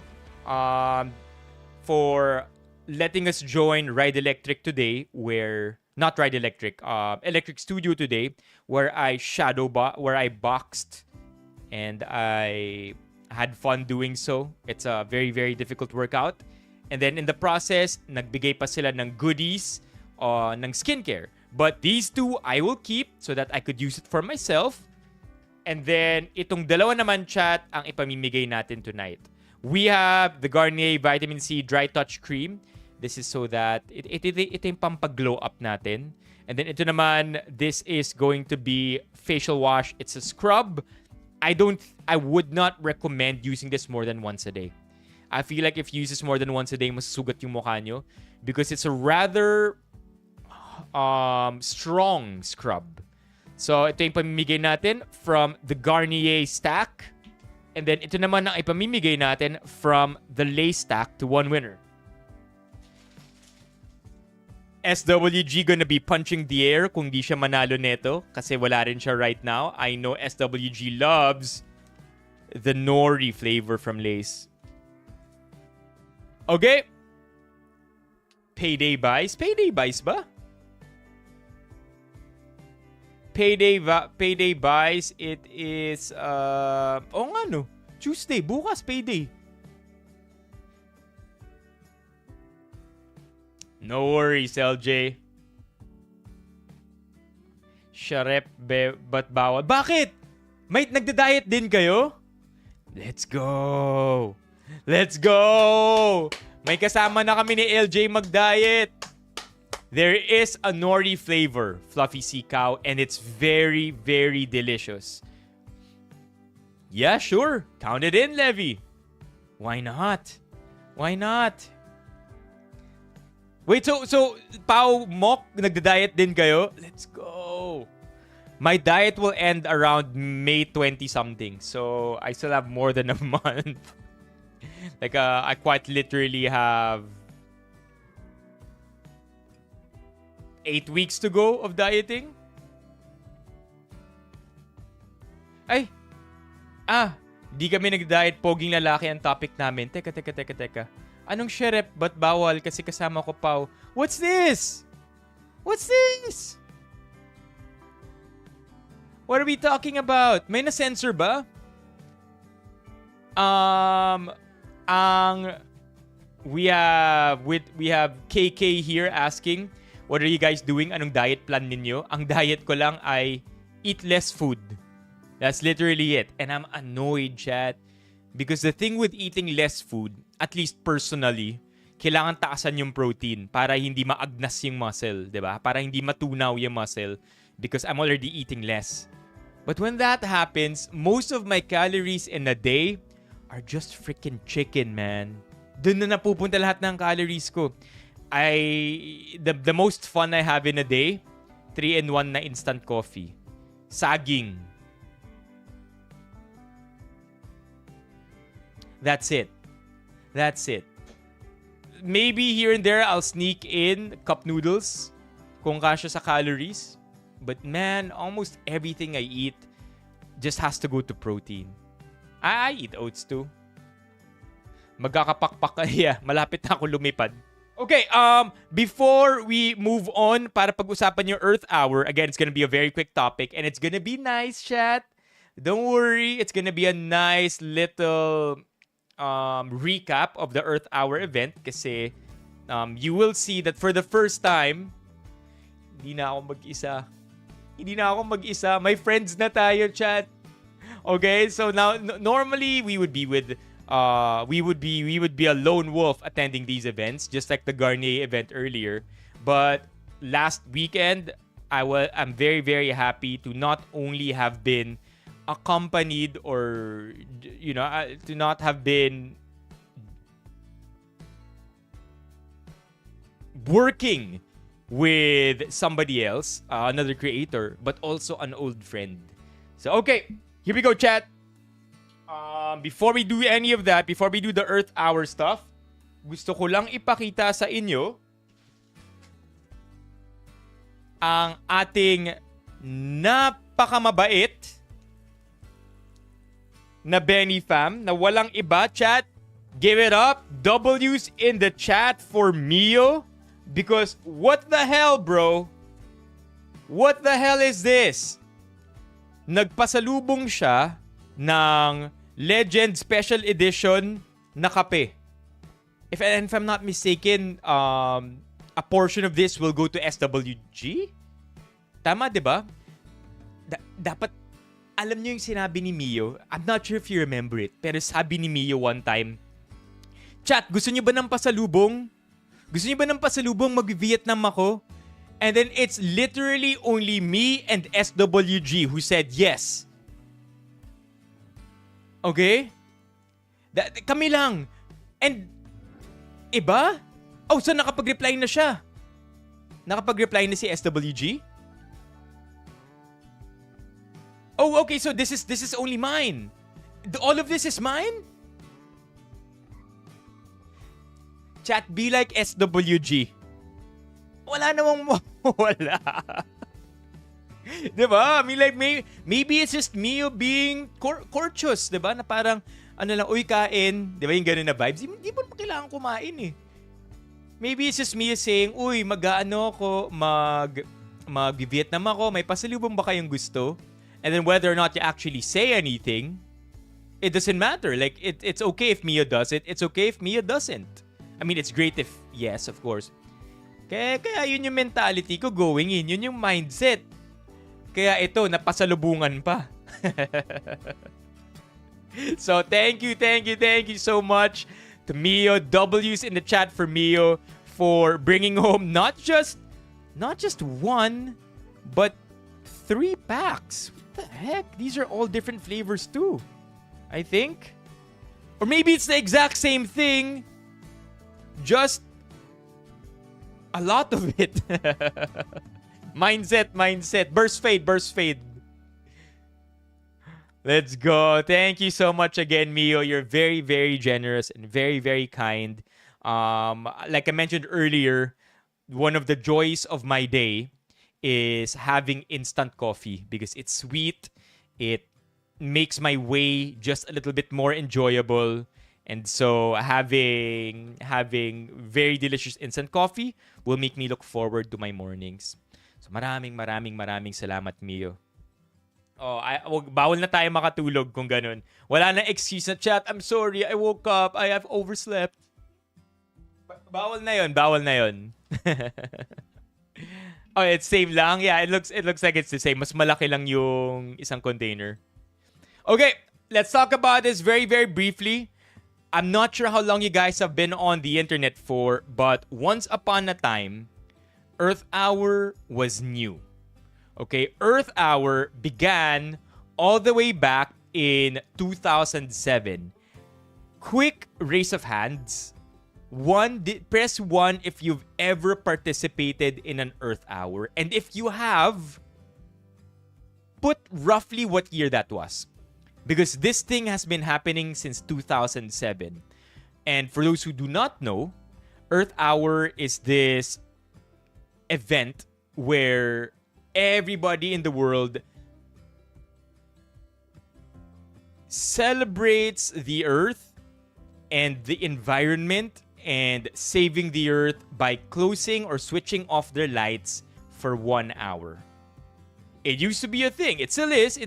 for letting us join Ride Electric today, Electric Studio today, where I boxed and I had fun doing so. It's a very, very difficult workout. And then in the process, nagbigay pa sila ng goodies ng skincare. But these 2, I will keep so that I could use it for myself. And then, itong dalawa naman, chat, ang ipamimigay natin tonight. We have the Garnier Vitamin C Dry Touch Cream. This is so that ito yung pampag-glow up natin. And then ito naman, this is going to be facial wash. It's a scrub. I would not recommend using this more than once a day. I feel like if you use this more than once a day, masusugat yung mukha nyo because it's a rather strong scrub. So, ito yung pamimigay natin from the Garnier stack. And then ito naman ang ipamimigay natin from the Lay stack to one winner. SWG gonna be punching the air kung di siya manalo neto kasi wala rin siya right now. I know SWG loves the nori flavor from Lay's. Okay. Payday buys. Payday buys ba? Payday buys. It is oh nga no. Tuesday, bukas payday. No worries, LJ. Sharep but bawal. Bakit? May nagda-diet din kayo? Let's go. Let's go. May kasama na kami ni LJ mag-diet. There is a nori flavor, fluffy sea cow, and it's very, very delicious. Yeah, sure. Count it in, Levy. Why not? Why not? Wait, so Pao, Mok, nagda-diet din kayo? Let's go. My diet will end around May 20-something. So, I still have more than a month. Like, I quite literally have 8 weeks to go of dieting. Ay! Di kami nag-diet. Poging lalaki ang topic namin. Teka. Anong sherep ba't bawal kasi kasama ko Pao? What's this? What's this? What are we talking about? May na-censor ba? We have KK here asking, what are you guys doing? Anong diet plan ninyo? Ang diet ko lang ay eat less food. That's literally it. And I'm annoyed, chat. Because the thing with eating less food, at least personally, kailangan taasan yung protein para hindi maagnas yung muscle, di ba? Para hindi matunaw yung muscle because I'm already eating less. But when that happens, most of my calories in a day are just freaking chicken, man. Doon na napupunta lahat ng calories ko. The most fun I have in a day, 3-in-1 na instant coffee. Saging. That's it. Maybe here and there, I'll sneak in cup noodles kung kasya sa calories. But man, almost everything I eat just has to go to protein. I eat oats too. Magkakapakpak. Yeah, malapit na ako lumipad. Okay, before we move on para pag-usapan yung Earth Hour, again, it's gonna be a very quick topic and it's gonna be nice, chat. Don't worry, it's gonna be a nice little recap of the Earth Hour event kasi you will see that for the first time, hindi na ako mag-isa. May friends na tayo, chat. Okay, so now normally we would be with we would be a lone wolf attending these events, just like the Garnier event earlier. But last weekend, I'm very, very happy to not only have been accompanied or to not have been working with somebody else, another creator, but also an old friend. So okay, here we go, chat. Before we do any of that, before we do the Earth Hour stuff, gusto ko lang ipakita sa inyo ang ating napakamabait na Benny fam na walang iba, chat. Give it up. W's in the chat for Mio. Because what the hell, bro? What the hell is this? Nagpasalubong siya ng Legend Special Edition na kape. If I'm not mistaken, a portion of this will go to SWG? Tama, di ba? Dapat, alam niyo yung sinabi ni Mio, I'm not sure if you remember it, pero sabi ni Mio one time, chat, gusto niyo ba ng pasalubong? Gusto niyo ba ng pasalubong? Mag-Vietnam ako? And then it's literally only me and SWG who said yes. Okay? Kami lang. And, iba? Oh, so nakapag-reply na siya. Nakapag-reply na si SWG? Oh, okay, so this is only mine. All of this is mine? Chat, be like SWG. Wala namang wala. Diba? I mean, like, maybe it's just Mio being courteous, diba? Na parang, ano lang, uy, kain. Diba yung ganun na vibes? Di mo kailangan kumain eh. Maybe it's just Mio saying, uy, mag-Vietnam ako, may pasalubong ba kayong gusto? And then whether or not you actually say anything, it doesn't matter. Like, it's okay if Mio does it. It's okay if Mio doesn't. I mean, it's great if yes, of course. Kaya yun yung mentality ko going in. Yun yung mindset. Kaya ito, napasalubungan pa. So, thank you so much to Mio. W's in the chat for Mio for bringing home not just one, but 3 packs. What the heck? These are all different flavors too, I think. Or maybe it's the exact same thing, just a lot of it. Mindset. Burst fade. Let's go. Thank you so much again, Mio. You're very, very generous and very, very kind. Like I mentioned earlier, one of the joys of my day is having instant coffee because it's sweet. It makes my way just a little bit more enjoyable. And so having very delicious instant coffee will make me look forward to my mornings. So maraming salamat, Mio. Oh, bawal na tayo makatulog kung ganun. Wala na excuse na chat. I'm sorry, I woke up. I have overslept. Bawal na yun. Oh, it's same lang. Yeah, it looks like it's the same. Mas malaki lang yung isang container. Okay, let's talk about this very, very briefly. I'm not sure how long you guys have been on the internet for, but once upon a time, Earth Hour was new. Okay, Earth Hour began all the way back in 2007. Quick raise of hands. Press 1 if you've ever participated in an Earth Hour. And if you have, put roughly what year that was. Because this thing has been happening since 2007. And for those who do not know, Earth Hour is this event where everybody in the world celebrates the Earth and the environment and saving the Earth by closing or switching off their lights for 1 hour. It used to be a thing. It still is.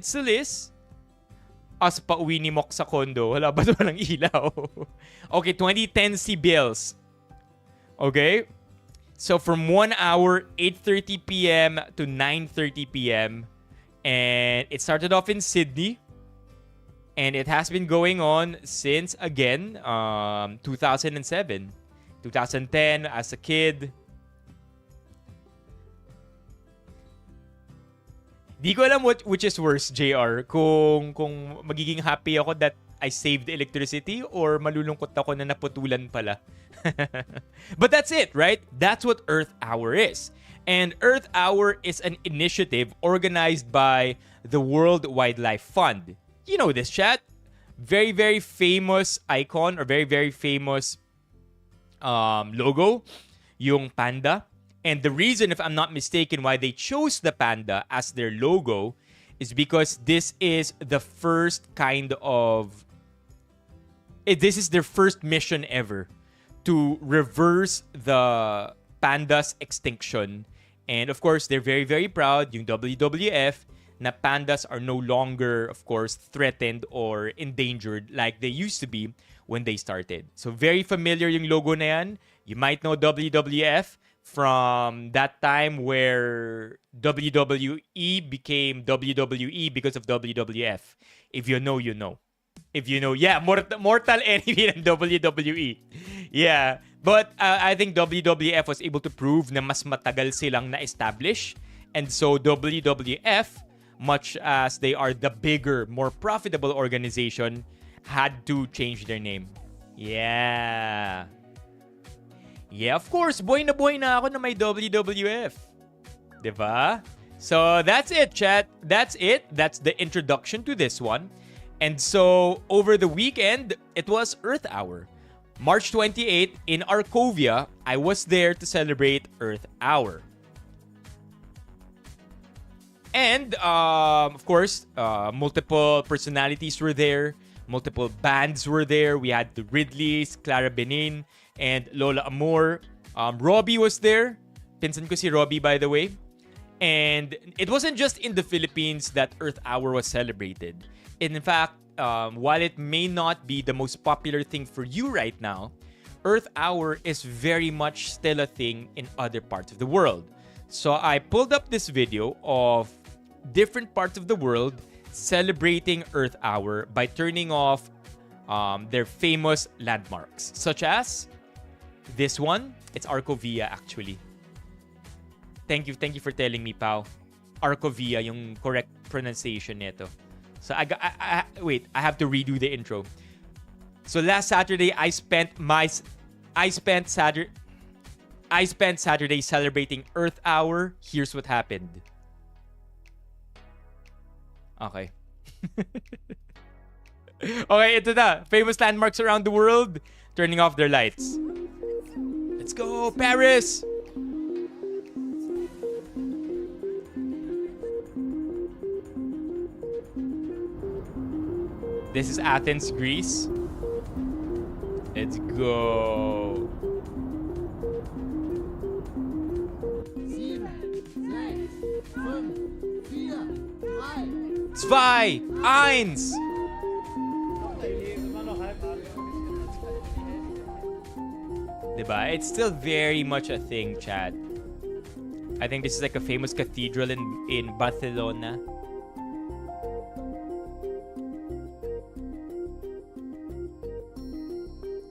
As pauwi ni Mok sa condo, wala ba walang ilaw? Okay, 2010 si bills. Okay? So from 1 hour, 8:30 p.m. to 9:30 p.m. And it started off in Sydney. And it has been going on since, again, 2007. 2010, as a kid. Di ko alam which is worse, JR. Kung magiging happy ako that I saved electricity or malulungkot ako na naputulan pala. But that's it, right? That's what Earth Hour is. And Earth Hour is an initiative organized by the World Wildlife Fund. You know this, chat. Very, very famous icon or very, very famous logo. Yung panda. And the reason, if I'm not mistaken, why they chose the panda as their logo is because this is the first kind of... This is their first mission ever to reverse the panda's extinction. And of course, they're very, very proud, yung WWF, na pandas are no longer, of course, threatened or endangered like they used to be when they started. So very familiar yung logo na yan. You might know WWF from that time where WWE became WWE because of WWF. If you know, you know. If you know, yeah, mortal enemy ng WWE. Yeah. But I think WWF was able to prove na mas matagal silang na-establish. And so WWF, much as they are the bigger, more profitable organization, had to change their name. Yeah. Yeah, of course. Boy na ako na may WWF. Diba? So, that's it, chat. That's it. That's the introduction to this one. And so, over the weekend, it was Earth Hour. March 28 in Arcovia, I was there to celebrate Earth Hour. And, of course, multiple personalities were there. Multiple bands were there. We had the Ridleys, Clara Benin, and Lola Amor. Robbie was there. Pinsan ko si Robbie, by the way. And it wasn't just in the Philippines that Earth Hour was celebrated. In fact, while it may not be the most popular thing for you right now, Earth Hour is very much still a thing in other parts of the world. So I pulled up this video of different parts of the world celebrating Earth Hour by turning off their famous landmarks, such as this one. It's Arcovia, actually. Thank you for telling me, Pao. Arcovia, yung correct pronunciation nito. So wait, I have to redo the intro. So last Saturday, I spent Saturday celebrating Earth Hour. Here's what happened. Okay. Okay, ito na. Famous landmarks around the world turning off their lights. Let's go, Paris! This is Athens, Greece. Let's go. 2, 1. Diba? It's still very much a thing, Chad. I think this is like a famous cathedral in Barcelona.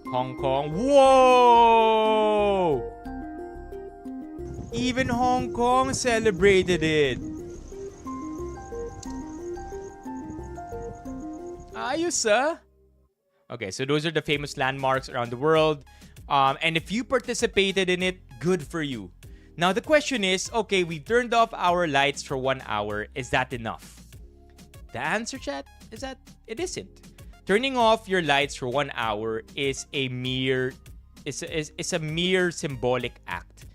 Hong Kong. Whoa! Even Hong Kong celebrated it. Ayos, ah. Okay, so those are the famous landmarks around the world. And if you participated in it, good for you. Now, the question is, okay, we've turned off our lights for 1 hour. Is that enough? The answer, chat, is that it isn't. Turning off your lights for 1 hour is a mere symbolic act.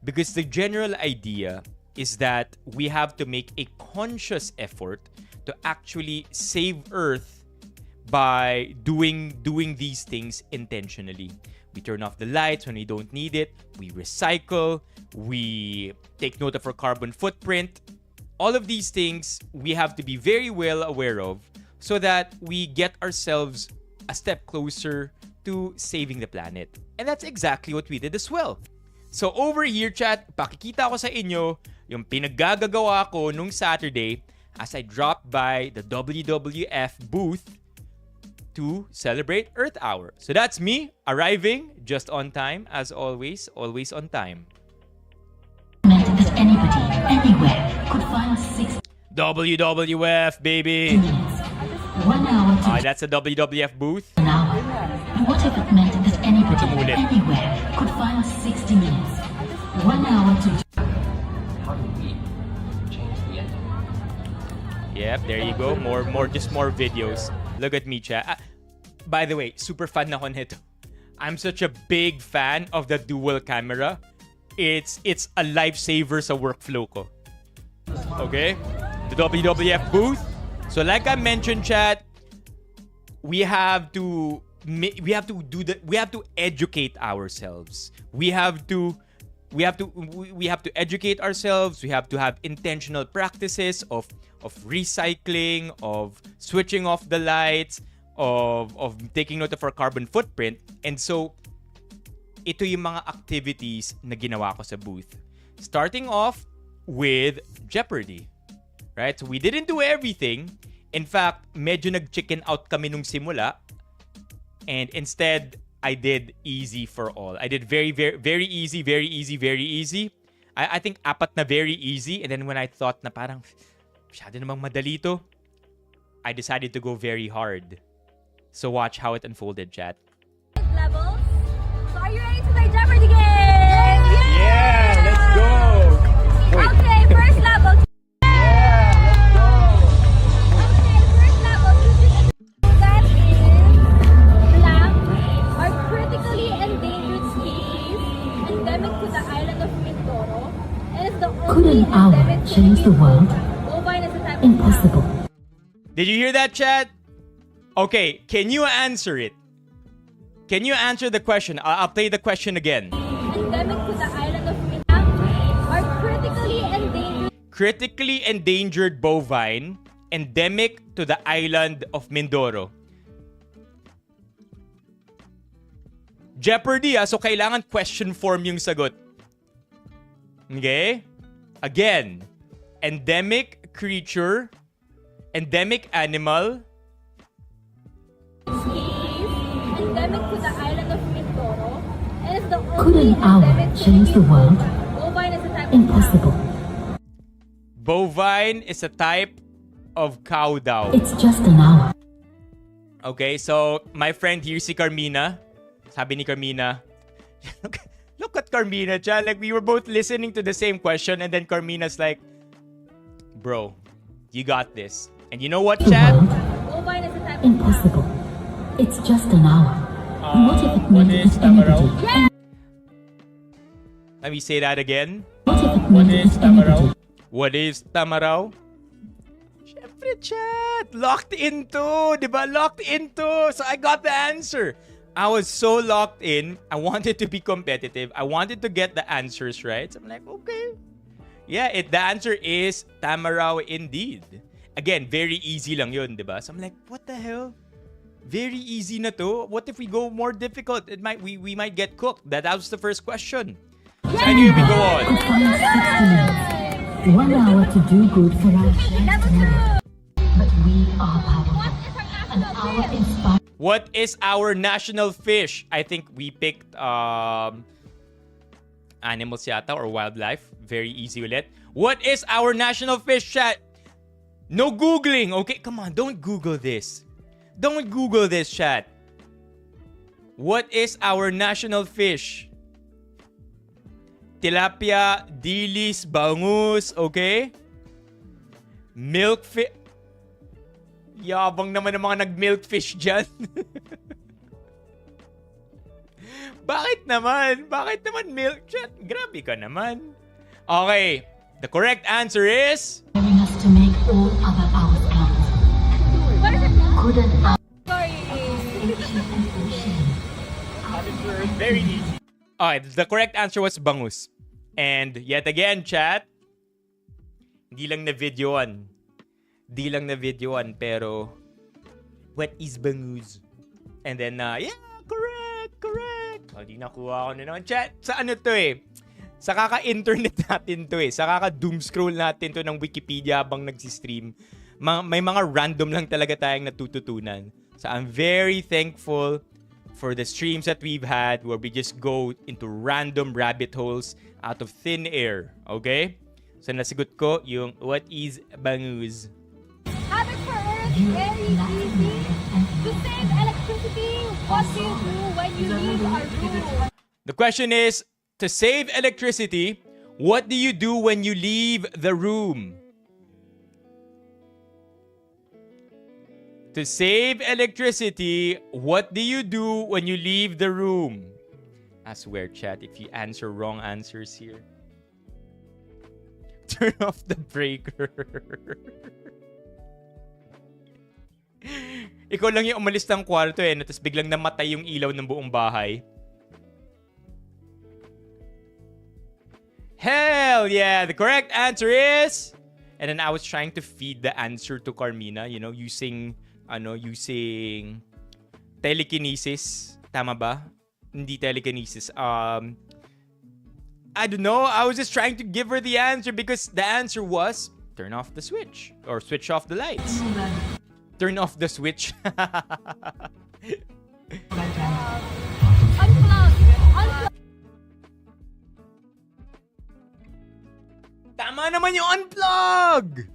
Because the general idea is that we have to make a conscious effort to actually save Earth by doing these things intentionally. We turn off the lights when we don't need it. We recycle. We take note of our carbon footprint. All of these things we have to be very well aware of so that we get ourselves a step closer to saving the planet. And that's exactly what we did as well. So over here, chat, pakikita ko sa inyo yung pinaggagawa ko nung Saturday as I dropped by the WWF booth to celebrate Earth Hour. So that's me arriving just on time, as always on time. Meant that anybody, anywhere could file 6 WWF, baby! minutes. 1 hour to That's a WWF booth. an hour. What if it meant that anybody, Tumulit. anywhere could file 60 minutes? 1 hour to Yep, there you go. More videos. Look at me, chat. By the way, super fan ako nito. I'm such a big fan of the dual camera. It's a lifesaver sa workflow ko. Okay? The WWF booth. So like I mentioned, chat, we have to educate ourselves. We have to educate ourselves. We have to have intentional practices of recycling, of switching off the lights, of taking note of our carbon footprint. And so, ito yung mga activities na ginawa ko sa booth. Starting off with Jeopardy. Right? So we didn't do everything. In fact, medyo nag-chicken out kami nung simula. And instead, I did easy for all. I did very, very, very easy, very easy, very easy. I think 4 na very easy. And then when I thought na parang masyado namang madali to, I decided to go very hard. So watch how it unfolded, chat. Levels. So are you ready to play Jeopardy game? Yeah, let's go. Wait. Okay, first level. Okay, first level. an hour change the world? Bovine is a type of Impossible. Did you hear that, chat? Okay, can you answer it? Can you answer the question? I'll play the question again. endemic to the island of Mindanao are critically endangered. Critically endangered bovine, endemic to the island of Mindoro. Jeopardy, so kailangan question form yung sagot. Okay? Again, endemic creature, endemic animal, Species endemic to the island of Mindoro and is the Could only an hour endemic change the species. world? Bovine is a type of Impossible. bovine is a type of cow daw. It's just an hour. Okay, so my friend here si Carmina. Sabi ni Carmina, look at Carmina, chat. Like we were both listening to the same question and then Carmina's like, bro, you got this. And you know what, The chat? world? Bovine is a type of Impossible. It's just an hour. What if it meant that anybody? Let me say that again. What if it meant that anybody? What is tamaraw? Syempre, chat. Locked into. Diba? Locked into. So I got the answer. I was so locked in. I wanted to be competitive. I wanted to get the answers right. So I'm like, okay. Yeah, the answer is tamaraw indeed. Again, very easy lang yun, diba? So I'm like, what the hell? Very easy na to. What if we go more difficult? We might get cooked. That was the first question. So anyway, we go on. Could find 60 minutes. 1 hour to do good for our shared tomorrow. But we are powerful. An hour inspired. What is our national fish? I think we picked animals yata or wildlife. Very easy ulit. What is our national fish, chat? No Googling, okay? Come on, don't Google this. Don't Google this, chat. What is our national fish? Tilapia, dilis, bangus, okay? Milkfish. Yabang naman ng mga nag-milkfish dyan. Bakit naman? Bakit naman milk chat? Grabe ka naman. Okay. The correct answer is... Daring us to make all other hours count. What is it now? Could an hour Sorry. Very easy. Okay, the correct answer was bangus. And yet again, chat, hindi lang na videoan. Di lang na videoan, pero what is bangus? And then, yeah, correct. Oh, di nakuha ko na naman. Chat, sa ano to eh? Sa kaka-internet natin to eh. Sa kaka-doom scroll natin to ng Wikipedia habang nagsistream. May mga random lang talaga tayong natututunan. So I'm very thankful for the streams that we've had where we just go into random rabbit holes out of thin air. Okay? So nasigot ko yung what is bangus? Habit for Earth, very easy. To save electricity, what do you do when you leave our room? The question is, to save electricity, what do you do when you leave the room? To save electricity, what do you do when you leave the room? I swear, chat, if you answer wrong answers here. Turn off the breaker. Ikaw lang yung umalis ng kwarto eh, tapos biglang namatay yung ilaw ng buong bahay. Hell yeah! The correct answer is... And then I was trying to feed the answer to Carmina, you know, using telekinesis. Tama ba? Hindi telekinesis. I don't know. I was just trying to give her the answer because the answer was turn off the switch or switch off the lights. Turn off the switch. Unplug. Tama naman yung unplug!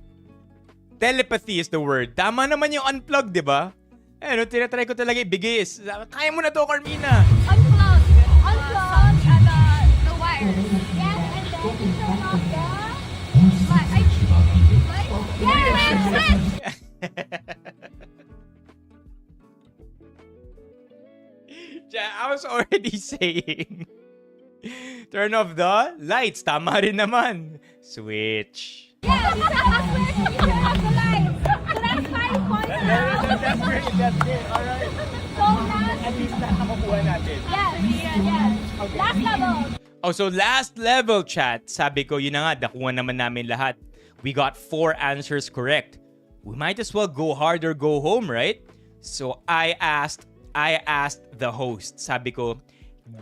Telepathy is the word. Tama naman yung unplug, di ba? Eh, no, tinatry ko talaga ibigay. Kaya mo na to, Carmina. Unplug the wire. Yes, and then you turn off the light. Yes! I was already saying Turn off the lights. Tama rin naman. Switch. Yes, you have to switch, you have the lights. So that's 5 points now. That's great. That's great. Alright. So last, At least nakakuha natin. yes. Last level. Oh, so last level, chat. Sabi ko, yun na nga, nakuha naman namin lahat. We got 4 answers correct. We might as well go hard or go home, right? So I asked the host. Sabi ko,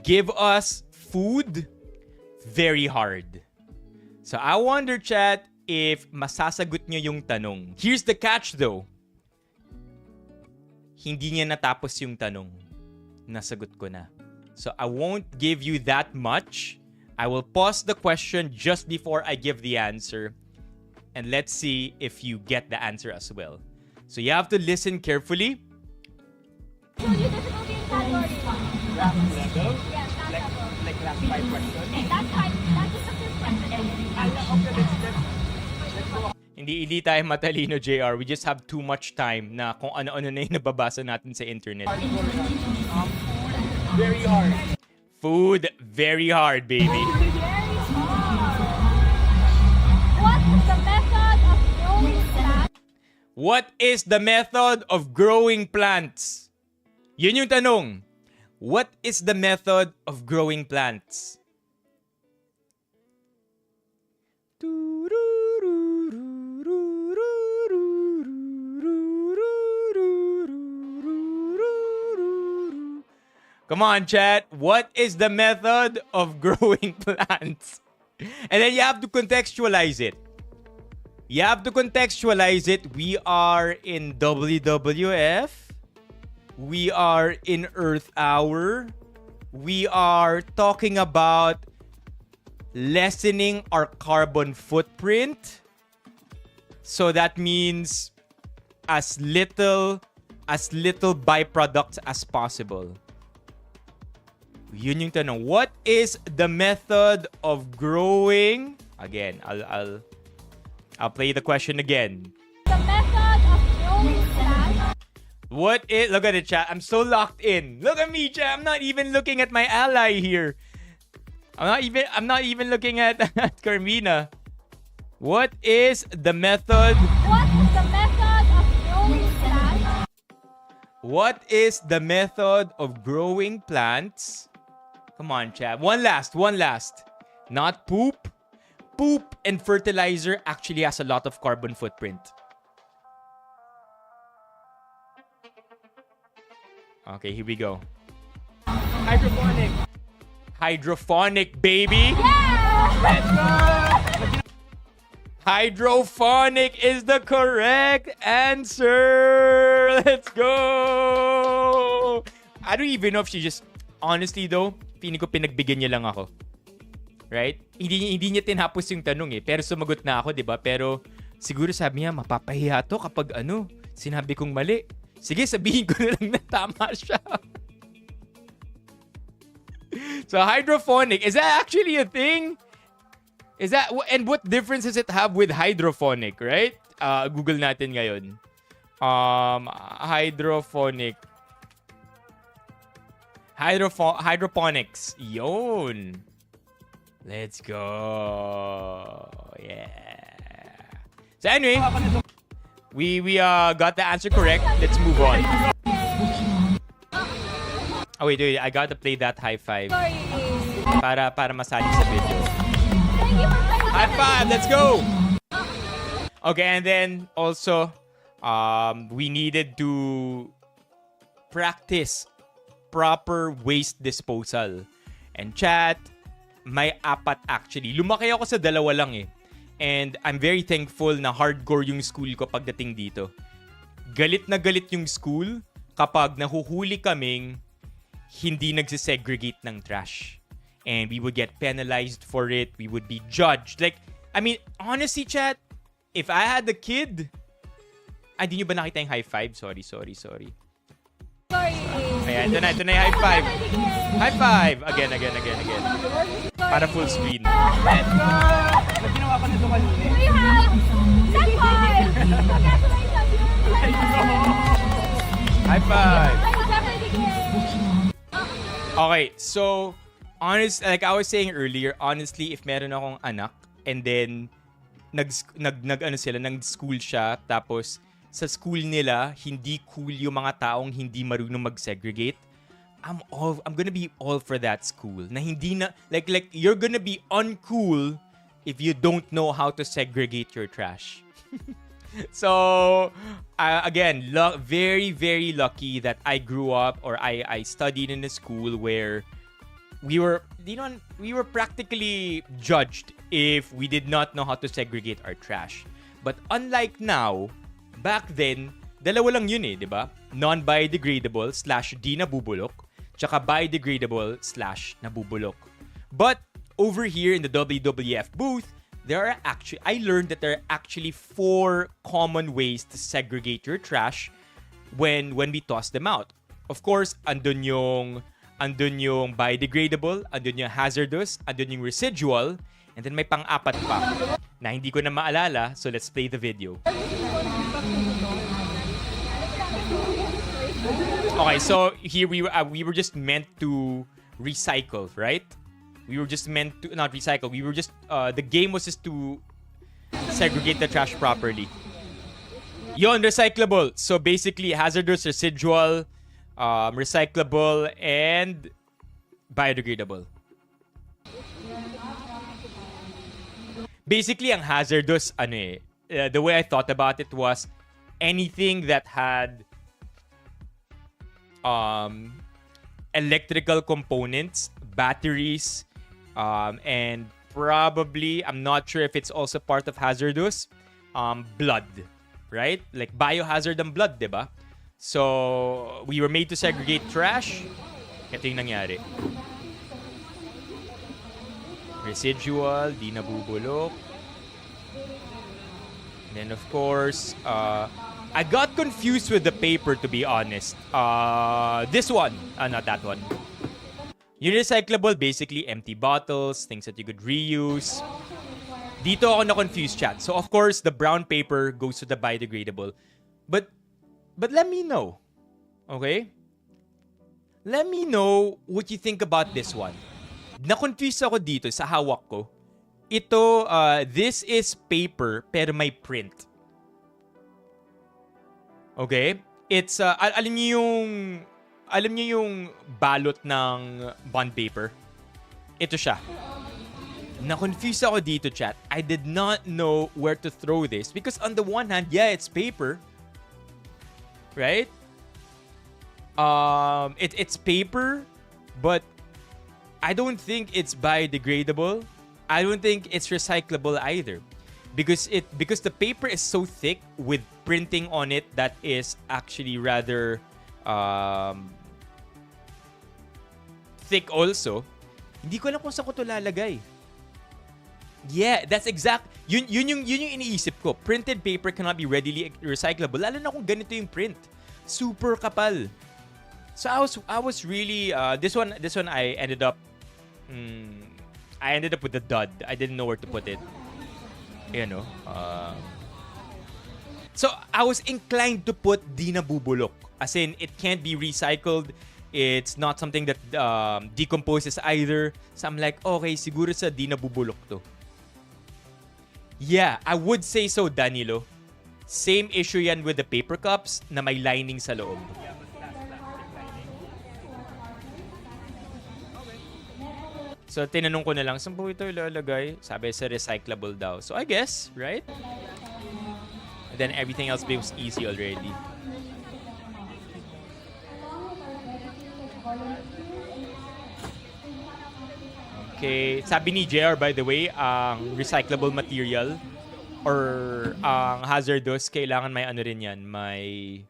give us food very hard. So I wonder, chat, if masasagot nyo yung tanong. Here's the catch though. Hindi niya natapos yung tanong. Nasagot ko na. So I won't give you that much. I will pause the question just before I give the answer. And let's see if you get the answer as well. So you have to listen carefully. So you difficulty in category 1. Last level? Yes, last level. Like last 5 questions? That's 5. That's just the first question. Hindi tayo matalino, JR. We just have too much time na kung ano-ano na yung nababasa natin sa internet. Very hard. Food, very hard, baby. Very hard. What is the method of growing plants? What is the method of growing plants? Yun yung tanong. What is the method of growing plants? Come on, chat. What is the method of growing plants? And then you have to contextualize it. You have to contextualize it. We are in WWF. We are in Earth Hour. We are talking about lessening our carbon footprint. So that means as little byproducts as possible. Yun yung tanong. What is the method of growing? Again, I'll play the question again. The method of growing plants. What is... Look at it, chat. I'm so locked in. Look at me, chat. I'm not even looking at my ally here. I'm not even looking at Carmina. What is the method... What is the method of growing plants? What is the method of growing plants? Come on, chat. One last. Not poop. Poop and fertilizer actually has a lot of carbon footprint. Okay, here we go. Hydroponic, baby. Yeah! Let's go! Hydroponic is the correct answer. Let's go. I don't even know if she just... Honestly though, feeling ko pinagbigyan niya lang ako. Right? Hindi niya tinapos yung tanong eh. Pero sumagot na ako, di ba? Pero siguro sabi niya, mapapahiya to kapag sinabi kong mali. Sige, sabihin ko na lang na tama siya. So, hydroponic, is that actually a thing? Is that, and what difference does it have with hydroponic, right? Google natin ngayon. Hydroponics. Yun. Let's go. Yeah. So anyway, we got the answer correct. Let's move on. Oh wait, I gotta play that high five. Sorry. Para masali sa video. Thank you for playing. High five, let's go. Okay, and then also we needed to practice proper waste disposal. And chat, may 4 actually. Lumaki ako sa 2 lang eh. And I'm very thankful na hardcore yung school ko pagdating dito. Galit na galit yung school kapag nahuhuli kaming hindi nagsisegregate ng trash. And we would get penalized for it. We would be judged. Like, I mean, honestly, chat, if I had a kid... Ay, di nyo ba nakita yung high five? Sorry. Sorry. Ayan, ito na yung high five. High five! Again. Para full screen. Let's go! Ginawa ko na ito kanina. We have 10 points. Congratulations. High five! Play the Jeopardy game. Okay, so like I was saying earlier, honestly, if meron akong anak and then nag-school siya, tapos sa school nila, hindi cool yung mga taong hindi marunong mag-segregate, I'm gonna be all for that school. Na hindi na, like you're gonna be uncool if you don't know how to segregate your trash. So, again, very, very lucky that I grew up or I studied in a school where we were practically judged if we did not know how to segregate our trash. But unlike now, back then, dalawa lang yun di ba? Non-biodegradable / di nabubulok, tsaka biodegradable / nabubulok. But over here in the WWF booth, I learned that there are actually 4 common ways to segregate your trash when we toss them out. Of course, andun yung biodegradable, andun yung hazardous, andun yung residual, and then may pang-apat pa na hindi ko na maalala, so let's play the video. Okay, so here we were just meant to recycle, right? We were just meant to not recycle. We were just the game was just to segregate the trash properly. Yon, recyclable. So basically, hazardous, residual, recyclable, and biodegradable. Basically, ang hazardous, the way I thought about it was anything that had electrical components, batteries, and probably, I'm not sure if it's also part of hazardous, blood, right? Like biohazard ang blood, diba? So, we were made to segregate trash. Ito yung nangyari. Residual, di nabubulok. Then, of course, I got confused with the paper, to be honest. This one. Not that one. Yung recyclable, basically empty bottles, things that you could reuse. Dito ako na-confused, chat. So, of course, the brown paper goes to the biodegradable. But let me know. Okay? Let me know what you think about this one. Na-confused ako dito sa hawak ko. Ito, this is paper, pero may print. Okay? It's, alam niyo yung balot ng bond paper? Ito siya. Na-confuse ako dito, chat. I did not know where to throw this because on the one hand, yeah, it's paper. Right? It's paper, but I don't think it's biodegradable. I don't think it's recyclable either. Because the paper is so thick with printing on it that is actually rather thick also. Hindi ko alam kung saan ko ito lalagay. Yeah, that's exact. Yun yung iniisip ko. Printed paper cannot be readily recyclable. Lalo na kung ganito yung print. Super kapal. So I was really this one I ended up with the dud. I didn't know where to put it. You know. So I was inclined to put di nabubulok. As in, it can't be recycled. It's not something that decomposes either. So I'm like, okay, siguro sa di nabubulok to. Yeah, I would say so, Danilo. Same issue yan with the paper cups na may lining sa loob. So, tinanong ko na lang, saan po ito ilalagay? Sabi sa recyclable daw. So, I guess, right? And then everything else becomes easy already. Okay. Sabi ni JR, by the way, ang recyclable material or ang hazardous, kailangan may ano rin yan, may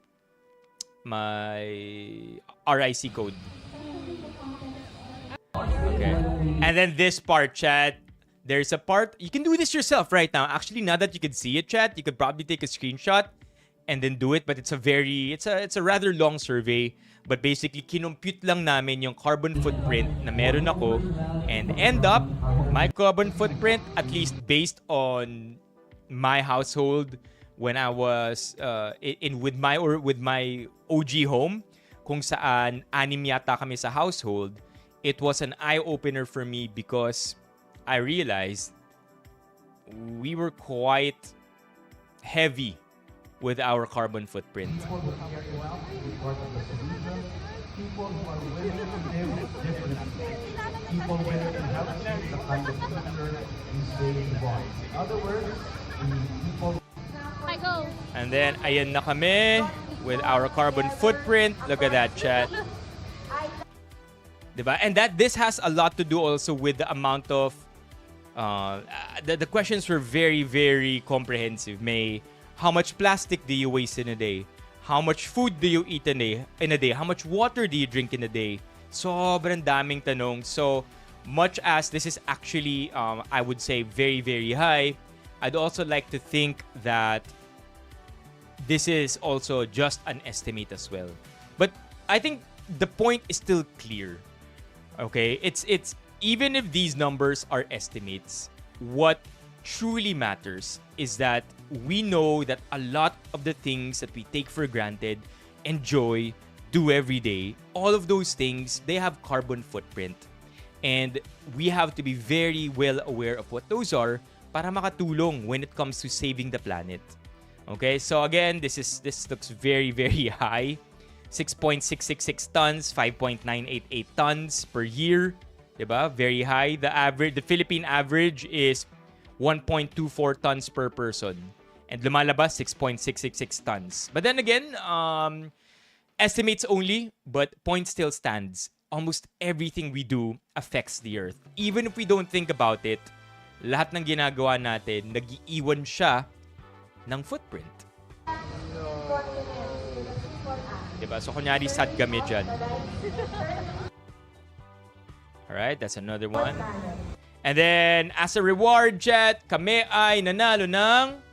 RIC code. Okay. And then this part, chat, there's a part, you can do this yourself right now. Actually, now that you can see it, chat, you could probably take a screenshot and then do it, but it's a rather long survey. But basically, kinompute lang namin yung carbon footprint na meron ako and end up, my carbon footprint, at least based on my household when I was with my OG home, kung saan 6 yata kami sa household, it was an eye-opener for me because I realized we were quite heavy with our carbon footprint. I go. And then, ayan na kami with our carbon footprint. Look at that, chat. Diba? And this has a lot to do also with the amount of the questions were very, very comprehensive. May how much plastic do you waste in a day? How much food do you eat in a day? How much water do you drink in a day? Sobrang daming tanong. So much as this is actually, I would say, very, very high, I'd also like to think that this is also just an estimate as well. But I think the point is still clear. Okay? It's even if these numbers are estimates, what truly matters is that we know that a lot of the things that we take for granted, enjoy, do every day, all of those things, they have carbon footprint. And we have to be very well aware of what those are para makatulong when it comes to saving the planet. Okay, so again, this looks very, very high. 6.666 tons, 5.988 tons per year. Diba? Very high. The Philippine average is 1.24 tons per person. And lumalabas 6.666 tons. But then again, estimates only, but point still stands. Almost everything we do affects the earth. Even if we don't think about it, lahat ng ginagawa natin, nag-iiwan siya ng footprint. Diba? So, kunyari, sad kami dyan. Alright, that's another one. And then, as a reward, chat, kami ay nanalo ng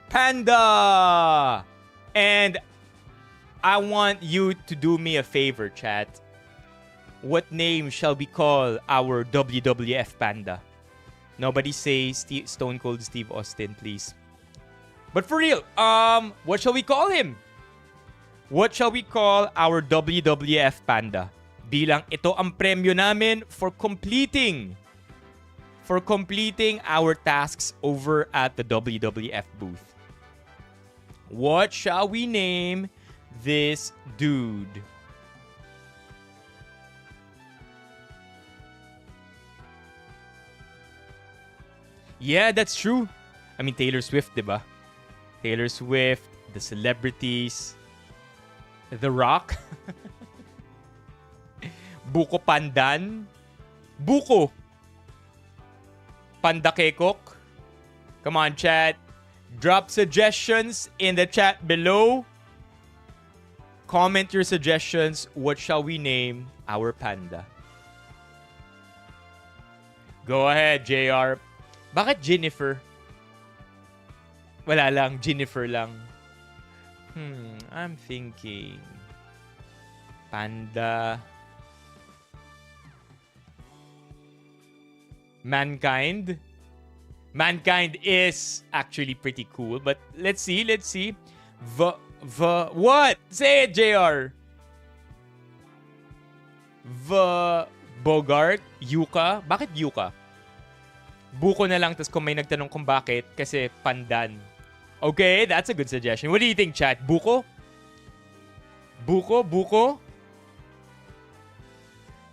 Panda! And I want you to do me a favor, chat. What name shall we call our WWF Panda? Nobody say Stone Cold Steve Austin, please. But for real, what shall we call him? What shall we call our WWF Panda? Bilang ito ang premyo namin for completing our tasks over at the WWF booth. What shall we name this dude? Yeah, that's true. I mean, Taylor Swift, diba? Taylor Swift, the celebrities, The Rock, Buko Pandan, Buko, Panda Kekok. Come on, chat. Drop suggestions in the chat below. Comment your suggestions. What shall we name our panda? Go ahead, JR. Bakit Jennifer? Wala lang. Jennifer lang. I'm thinking. Panda. Mankind. Mankind is actually pretty cool. But let's see. What? Say it, JR. Bogart. Yuka. Bakit Yuka? Buko na lang, tas kung may nagtanong kung bakit, kasi pandan. Okay, that's a good suggestion. What do you think, chat? Buko? Buko?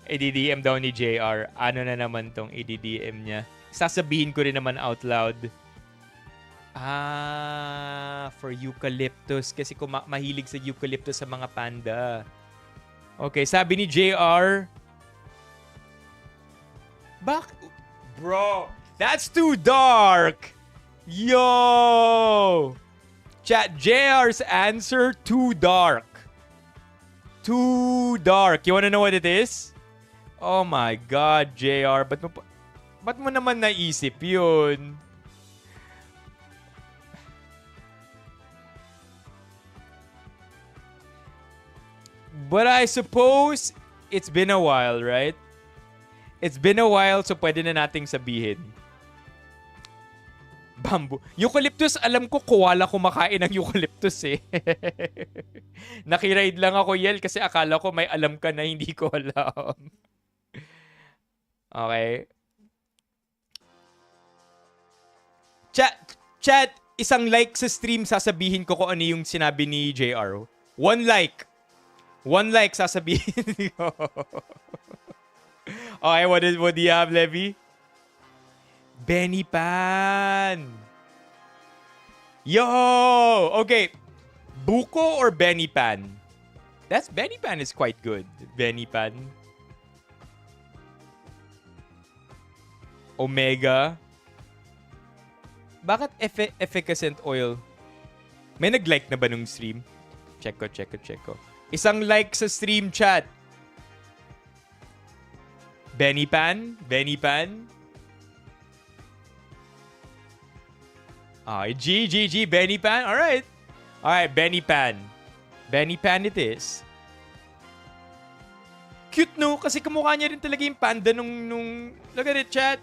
ADDM daw ni JR. Ano na naman tong ADDM niya? Sasabihin ko rin naman out loud. For eucalyptus. Kasi kung mahilig sa eucalyptus sa mga panda. Okay, sabi ni JR. Bro, that's too dark. Yo! Chat, JR's answer, too dark. Too dark. You wanna know what it is? Oh my God, JR. Ba't mo naman naisip yun? But I suppose it's been a while, right? It's been a while, so pwede na nating sabihin. Bamboo. Eucalyptus, alam ko koala kumakain ng eucalyptus eh. Nakiride lang ako, Yel, kasi akala ko may alam ka na hindi ko alam. Okay. Chat, isang like sa stream, sasabihin ko kung ano yung sinabi ni JR. One like, sasabihin ko. Okay, what do you have, Levi? Benipan. Yo! Okay. Buko or Benipan? Benipan is quite good. Benipan. Omega. Bakit efficacent oil? May nag-like na ba nung stream? Check ko. Isang like sa stream, chat. Benipan? G, Benipan. Alright, Benipan. Benipan it is. Cute, no? Kasi kamukha niya rin talaga yung panda nung look at it, chat.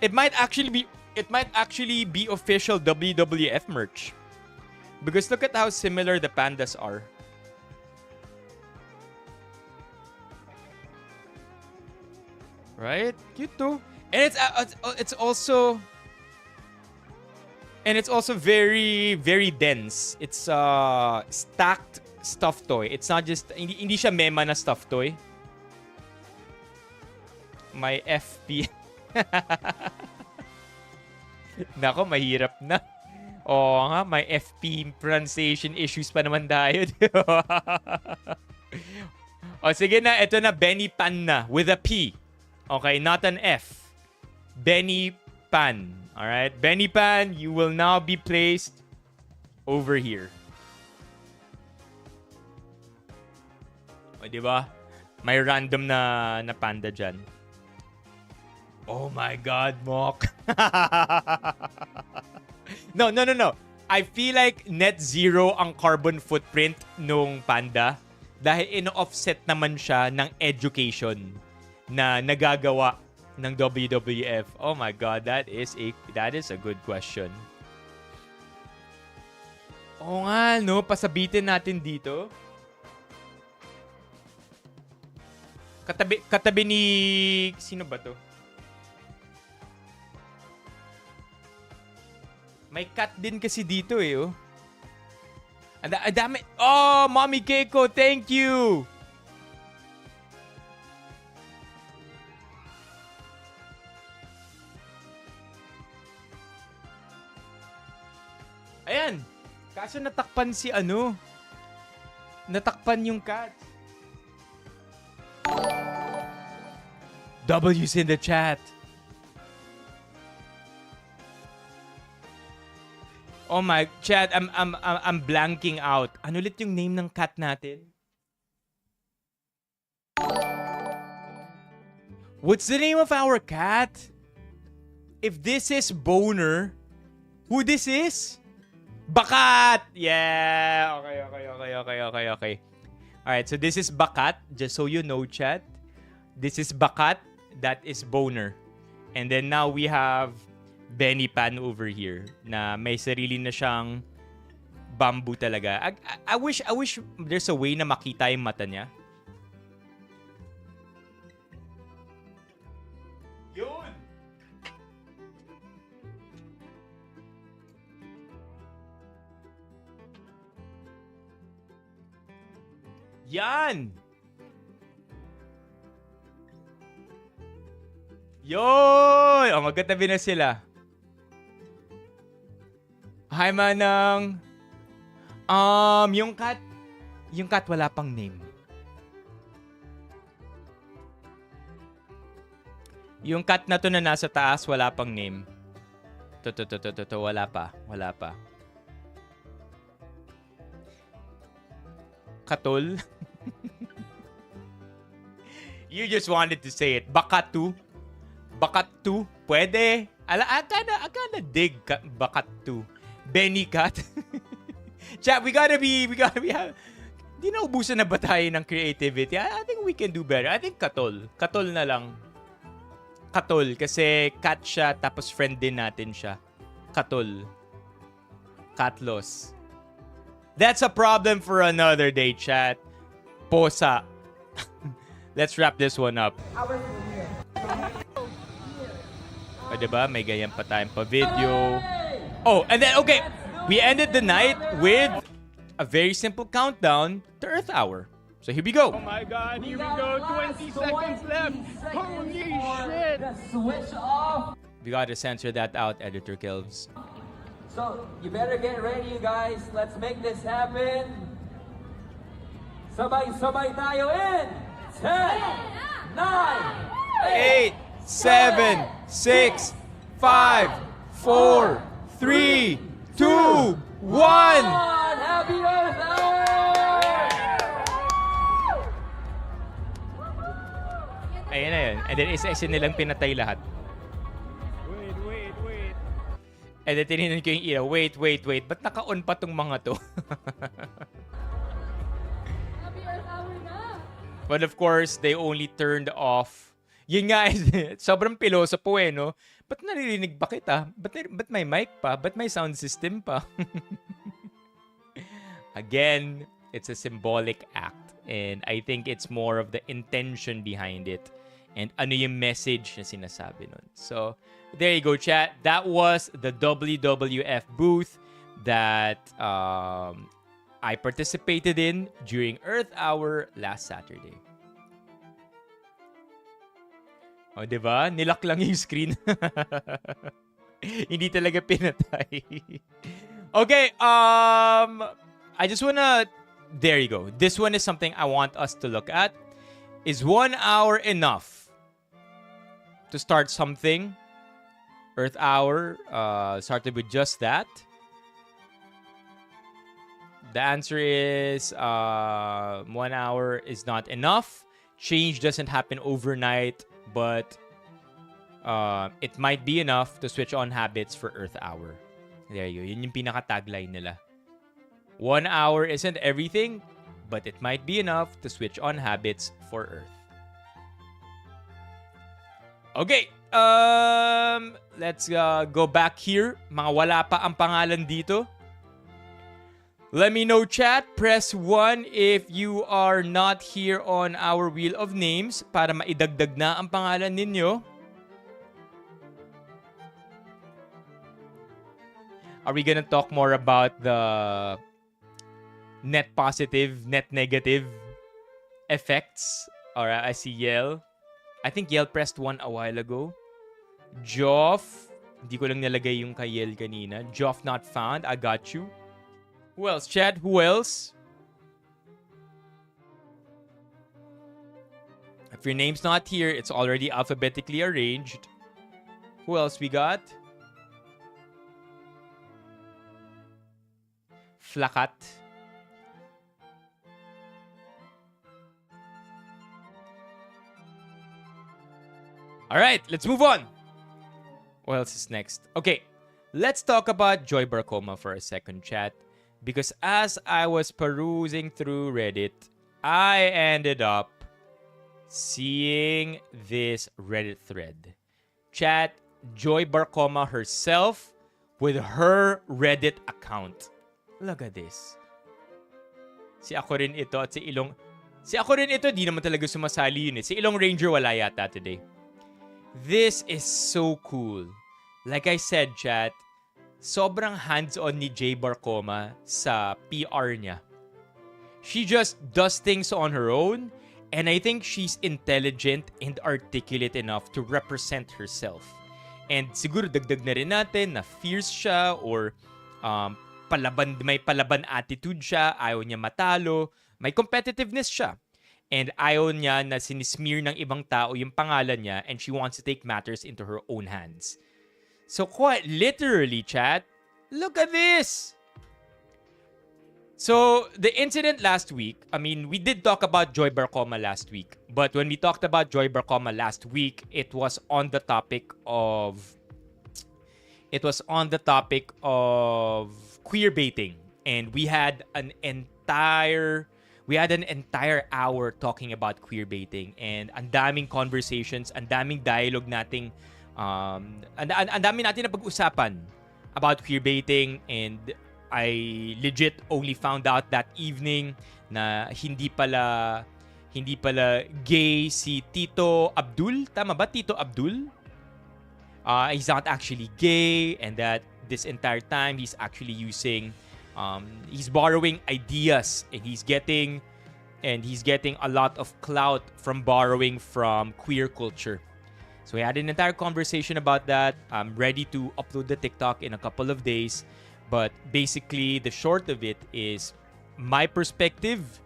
It might actually be official WWF merch. Because look at how similar the pandas are. Right? Cute too. And it's also very, very dense. It's stacked stuffed toy. It's not just hindi siya mema na stuffed toy. My FP. Nako, mahirap na. Oo nga, may FP pronunciation issues pa naman tayo. O sige na, ito na, Benipan na with a P. Okay, not an F. Benipan. Alright, Benipan, you will now be placed over here. O, diba? May random na panda dyan. Oh my God, Mok. No. I feel like net zero ang carbon footprint nung panda dahil in-offset naman siya ng education na nagagawa ng WWF. Oh my God, that is a good question. Oo nga, no? Pasabitin natin dito. Katabi ni... Sino ba to? May cat din kasi dito eh, oh. Ang dami. Oh, Mommy Keiko, thank you! Ayan. Kaso natakpan si ano. Natakpan yung cat. W's in the chat. Oh my, chat, I'm blanking out. Ano ulit yung name ng cat natin? What's the name of our cat? If this is Boner, who this is? Bakat! Yeah! Okay. Alright, so this is Bakat. Just so you know, chat. This is Bakat. That is Boner. And then now we have Benipan over here na may sarili na siyang bamboo talaga. I wish there's a way na makita yung mata niya. Yun! Yan! Yun! Oh, magkatabi na sila. Hi, Manang. Yung cat wala pang name. Yung cat na to na nasa taas, wala pang name. Wala pa. Katol? You just wanted to say it. Bakatu? Bakatu? Pwede. I kinda dig Bakatu. Benny Cat. Chat, we gotta be di na ubusan na ba tayo ng creativity? I think we can do better. I think Katol. Katol na lang. Katol kasi cat siya tapos friend din natin siya. Katol. Katlos. That's a problem for another day, chat. Posa. Let's wrap this one up. O, diba? May ganyan pa tayong pa-video. Oh, and then, okay. We ended the night with a very simple countdown to Earth Hour. So here we go. Oh my God, here we go. 20 seconds left. Holy shit. Switch off. We gotta censor that out, Editor Kelvs. So, you better get ready, you guys. Let's make this happen. Sabay tayo in. 10, 9, 8, 7, 6, 5, 4, 3, 2, 1. Happy Earth Hour! Ayan na yun. And then isa-isa nilang pinatay lahat. Wait. And then tininan ko yung ilaw. Wait. Ba't naka-on pa tong mga to? Happy Earth Hour na. But of course, they only turned off. Yun nga, sobrang piloso po no? Ba't naririnig ba kita? Ba't may mic pa? Ba't may sound system pa? Again, it's a symbolic act. And I think it's more of the intention behind it. And ano yung message na sinasabi nun. So, there you go, chat. That was the WWF booth that I participated in during Earth Hour last Saturday. O, diba? Nilock lang yung screen. Hindi talaga pinatay. Okay, I just wanna... There you go. This one is something I want us to look at. Is 1 hour enough to start something? Earth Hour started with just that. The answer is 1 hour is not enough. Change doesn't happen overnight, but it might be enough to switch on habits for Earth Hour. There you go. Yun yung pinaka-tagline nila. 1 hour isn't everything, but it might be enough to switch on habits for Earth. Okay, let's go back here. Mga wala pa ang pangalan dito. Let me know, chat. Press 1 if you are not here on our Wheel of Names para maidagdag na ang pangalan ninyo. Are we gonna talk more about the net positive, net negative effects? Alright, I see Yel. I think Yel pressed 1 a while ago. Joff. Hindi ko lang nalagay yung kay Yel kanina. Joff not found. I got you. Who else, Chad? Who else? If your name's not here, it's already alphabetically arranged. Who else we got? Flakat. Alright, let's move on. What else is next? Okay, let's talk about Joy Barcoma for a second, chat. Because as I was perusing through Reddit, I ended up seeing this Reddit thread. Chat, Joy Barcoma herself with her Reddit account. Look at this. Si ako rin ito at si Ilong... Si ako rin ito, di naman talaga sumasali yun eh. Si Ilong Ranger wala yata today. This is so cool. Like I said, chat, sobrang hands-on ni Jay Barcoma sa PR niya. She just does things on her own, and I think she's intelligent and articulate enough to represent herself. And siguro dagdag na rin natin na fierce siya or may palaban attitude siya, ayaw niya matalo, may competitiveness siya. And ayaw niya na sinismear ng ibang tao yung pangalan niya and she wants to take matters into her own hands. So quite literally, chat, look at this! So the incident last week, I mean, we did talk about Joy Barcoma last week. But when we talked about Joy Barcoma last week, it was on the topic of queer baiting. And we had an entire hour talking about queer baiting, and ang daming conversations, ang daming dialogue nating ang dami natin na pag-usapan about queer baiting, and I legit only found out that evening na hindi pala gay si Tito Abdul. Tama ba? Tito Abdul? He's not actually gay, and that this entire time he's actually he's borrowing ideas, and he's getting a lot of clout from borrowing from queer culture. So we had an entire conversation about that. I'm ready to upload the TikTok in a couple of days. But basically, the short of it is my perspective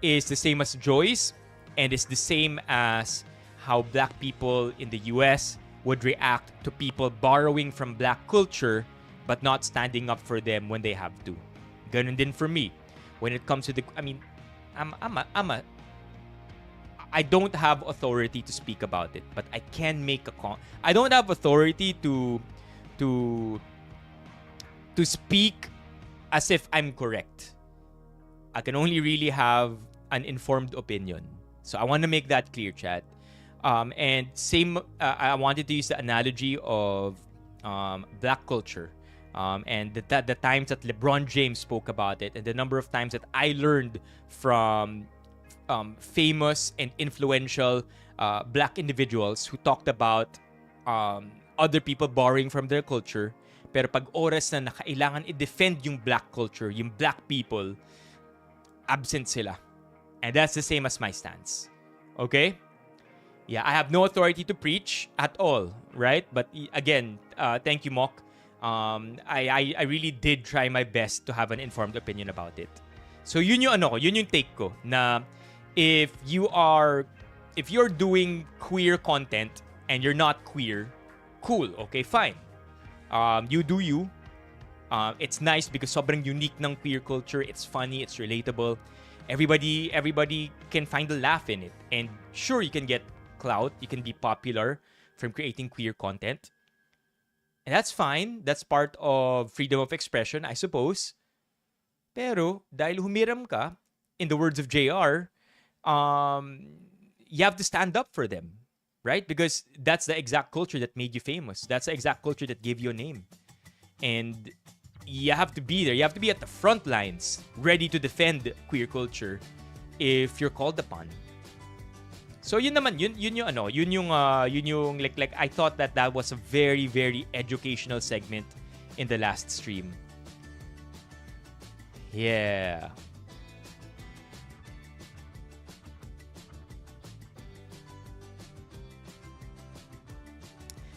is the same as Joy's, and it's the same as how black people in the US would react to people borrowing from black culture but not standing up for them when they have to. Ganun din for me. When it comes to I don't have authority to speak about it, but I can make I don't have authority to speak as if I'm correct. I can only really have an informed opinion. So I want to make that clear, chat. And same, I wanted to use the analogy of black culture. And the times that LeBron James spoke about it, and the number of times that I learned from famous and influential black individuals who talked about other people borrowing from their culture. Pero pag oras na kailangan i-defend yung black culture, yung black people, absent sila. And that's the same as my stance. Okay? Yeah, I have no authority to preach at all, right? But again, thank you, Mok. I really did try my best to have an informed opinion about it. So yun yung take ko na if you're doing queer content and you're not queer, cool, okay, fine. You do you. It's nice because sobrang unique ng queer culture. It's funny, it's relatable. Everybody can find a laugh in it. And sure, you can get clout, you can be popular from creating queer content. And that's fine. That's part of freedom of expression, I suppose. Pero, dahil humiram ka, in the words of JR, you have to stand up for them. Right? Because that's the exact culture that made you famous. That's the exact culture that gave you a name. And you have to be there. You have to be at the front lines, ready to defend queer culture if you're called upon. So yun naman, yun yung like I thought that was a very, very educational segment in the last stream. Yeah.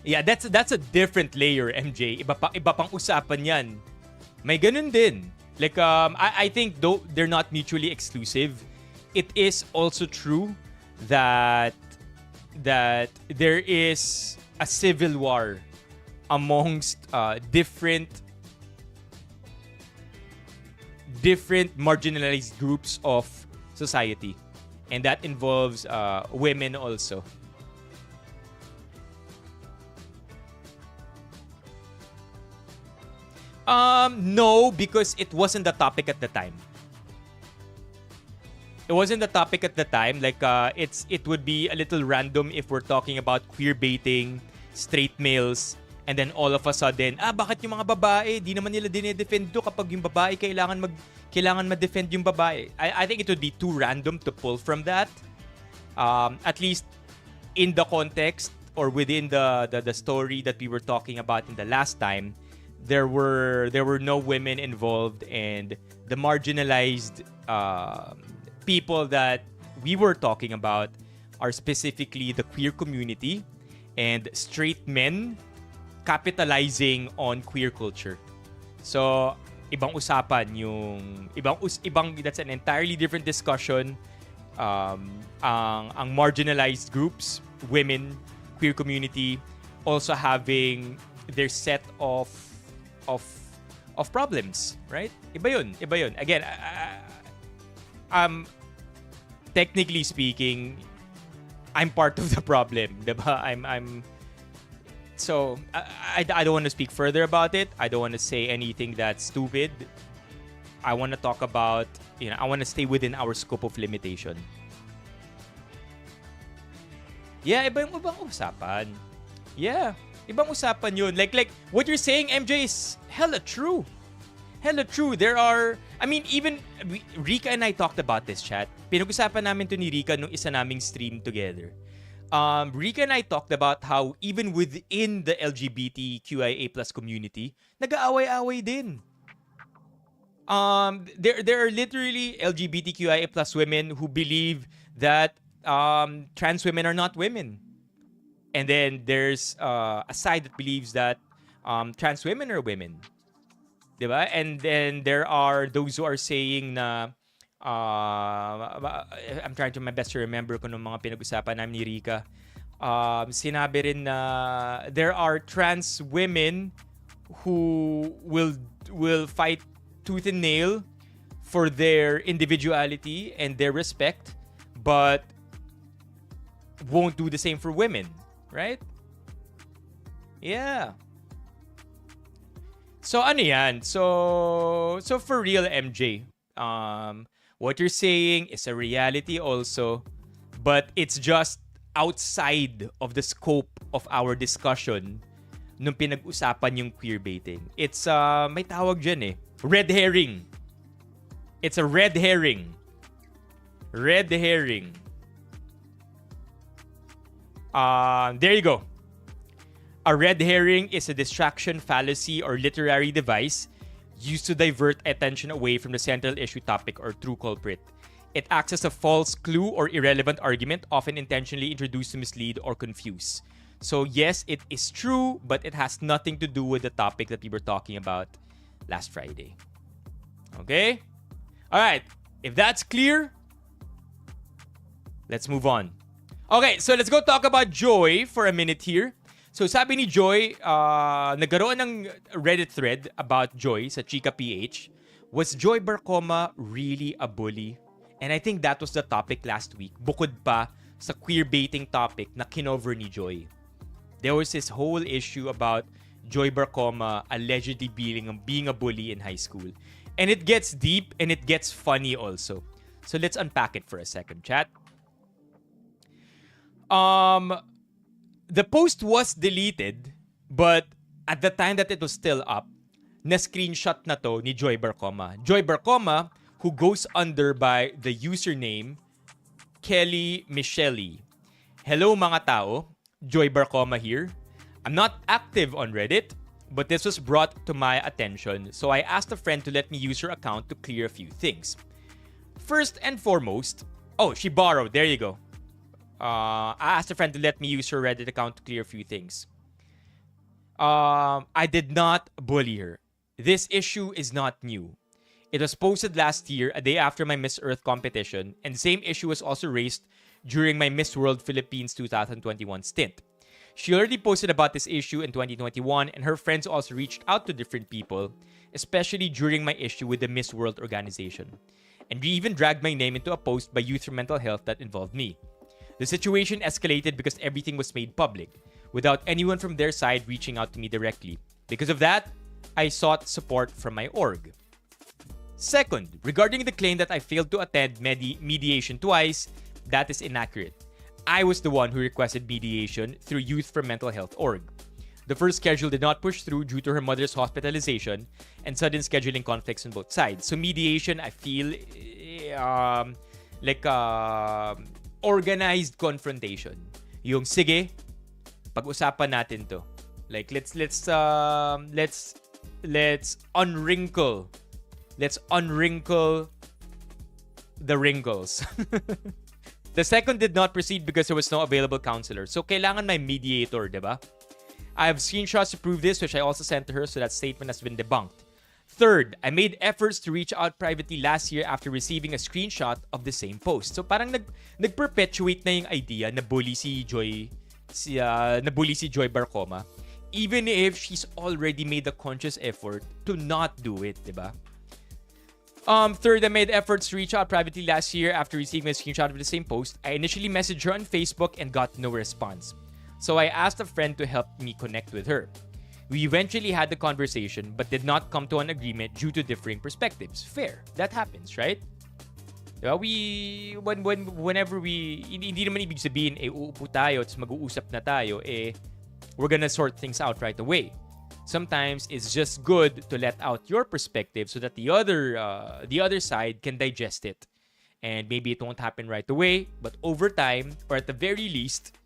Yeah, that's a different layer, MJ. Iba pang usapan 'yan. May ganun din. Like I think though they're not mutually exclusive, it is also true that there is a civil war amongst different marginalized groups of society, and that involves women also. No, because it wasn't the topic at the time. It wasn't the topic at the time. Like, it would be a little random if we're talking about queer baiting, straight males, and then all of a sudden, bakit yung mga babae, di naman nila dinedefend do kapag yung babae kailangan ma-defend yung babae. I think it would be too random to pull from that. At least in the context or within the story that we were talking about in the last time, there were no women involved, and the marginalized people that we were talking about are specifically the queer community and straight men capitalizing on queer culture. So, ibang usapan yung ibang that's an entirely different discussion. Ang marginalized groups, women, queer community also having their set of problems, right? Iba yun. Again, technically speaking, I'm part of the problem, diba? So I don't want to speak further about it. I don't want to say anything that's stupid. I want to talk about, I want to stay within our scope of limitation. Yeah, ibang usapan. Yeah. Ibang usapan yun. Like what you're saying, MJ, is hella true. Hella true. There are, I mean, even Rika and I talked about this, chat. Pinag-usapan namin to ni Rika nung isa naming stream together. Rika and I talked about how even within the LGBTQIA+ community, nag-aaway-away din. There are literally LGBTQIA+ women who believe that trans women are not women. And then there's a side that believes that trans women are women. Diba? And then there are those who are saying na I'm trying to my best to remember kung mga pinag-usapan namin ni Rika. Sinabi rin na there are trans women who will fight tooth and nail for their individuality and their respect, but won't do the same for women, right? Yeah. So ano yan? So for real, MJ, what you're saying is a reality also, but it's just outside of the scope of our discussion nung pinag-usapan yung queerbaiting. It's may tawag dyan eh. Red herring. It's a red herring. Red herring. There you go. A red herring is a distraction, fallacy, or literary device used to divert attention away from the central issue, topic, or true culprit. It acts as a false clue or irrelevant argument, often intentionally introduced to mislead or confuse. So yes, it is true, but it has nothing to do with the topic that we were talking about last Friday. Okay? Alright, if that's clear, let's move on. Okay, so let's go talk about Joy for a minute here. So sabi ni Joy, nagkaroon ng Reddit thread about Joy sa Chika PH. Was Joy Barcoma really a bully? And I think that was the topic last week. Bukod pa sa queerbaiting topic na kinover ni Joy. There was this whole issue about Joy Barcoma allegedly being a bully in high school. And it gets deep and it gets funny also. So let's unpack it for a second, chat. The post was deleted, but at the time that it was still up, na-screenshot na to ni Joy Barcoma. Joy Barcoma, who goes under by the username Kelly Michelle. Hello mga tao, Joy Barcoma here. I'm not active on Reddit, but this was brought to my attention, so I asked a friend to let me use her account to clear a few things. First and foremost, she borrowed, there you go. I asked a friend to let me use her Reddit account to clear a few things. I did not bully her. This issue is not new. It was posted last year, a day after my Miss Earth competition, and the same issue was also raised during my Miss World Philippines 2021 stint. She already posted about this issue in 2021, and her friends also reached out to different people, especially during my issue with the Miss World organization. And we even dragged my name into a post by Youth for Mental Health that involved me. The situation escalated because everything was made public, without anyone from their side reaching out to me directly. Because of that, I sought support from my org. Second, regarding the claim that I failed to attend mediation twice, that is inaccurate. I was the one who requested mediation through Youth for Mental Health org. The first schedule did not push through due to her mother's hospitalization and sudden scheduling conflicts on both sides. So mediation, I feel, organized confrontation. Yung sige, pag-usapan natin to. Like let's unwrinkle the wrinkles. The second did not proceed because there was no available counselor. So kailangan may mediator, diba? I have screenshots to prove this, which I also sent to her, so that statement has been debunked. Third, I made efforts to reach out privately last year after receiving a screenshot of the same post. So parang nag-perpetuate na yung idea na bully si Joy Barcoma, even if she's already made a conscious effort to not do it, diba? Third, I made efforts to reach out privately last year after receiving a screenshot of the same post. I initially messaged her on Facebook and got no response. So I asked a friend to help me connect with her. We eventually had the conversation but did not come to an agreement due to differing perspectives. Fair. That happens, right? Diba? Whenever we, hindi naman ibig sabihin, uupo tayo at mag-uusap na tayo, we're gonna sort things out right away. Sometimes it's just good to let out your perspective so that the other side can digest it. And maybe it won't happen right away, but over time, or at the very least,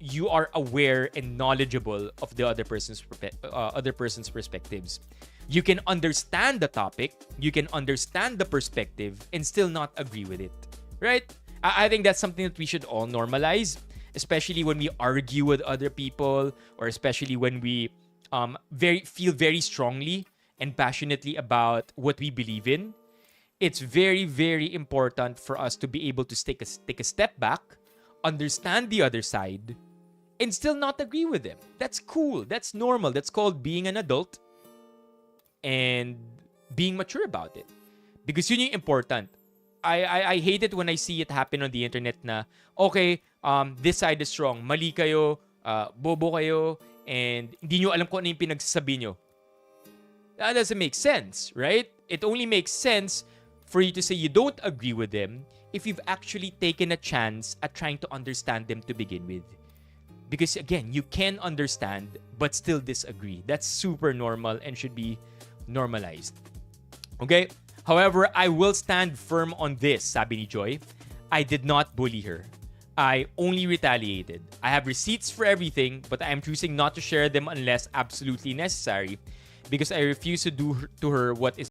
you are aware and knowledgeable of the other person's perspectives. You can understand the topic, you can understand the perspective, and still not agree with it, right? I think that's something that we should all normalize, especially when we argue with other people, or especially when we feel very strongly and passionately about what we believe in. It's very, very important for us to be able to take a step back, understand the other side, and still not agree with them. That's cool. That's normal. That's called being an adult and being mature about it. Because yun yung important. I hate it when I see it happen on the internet na, okay, this side is wrong. Mali kayo, bobo kayo, and hindi nyo alam kung ano yung pinagsasabi nyo. That doesn't make sense, right? It only makes sense for you to say you don't agree with them if you've actually taken a chance at trying to understand them to begin with. Because again, you can understand but still disagree. That's super normal and should be normalized. Okay? However, I will stand firm on this, sabi ni Joy. I did not bully her. I only retaliated. I have receipts for everything, but I am choosing not to share them unless absolutely necessary because I refuse to do to her what is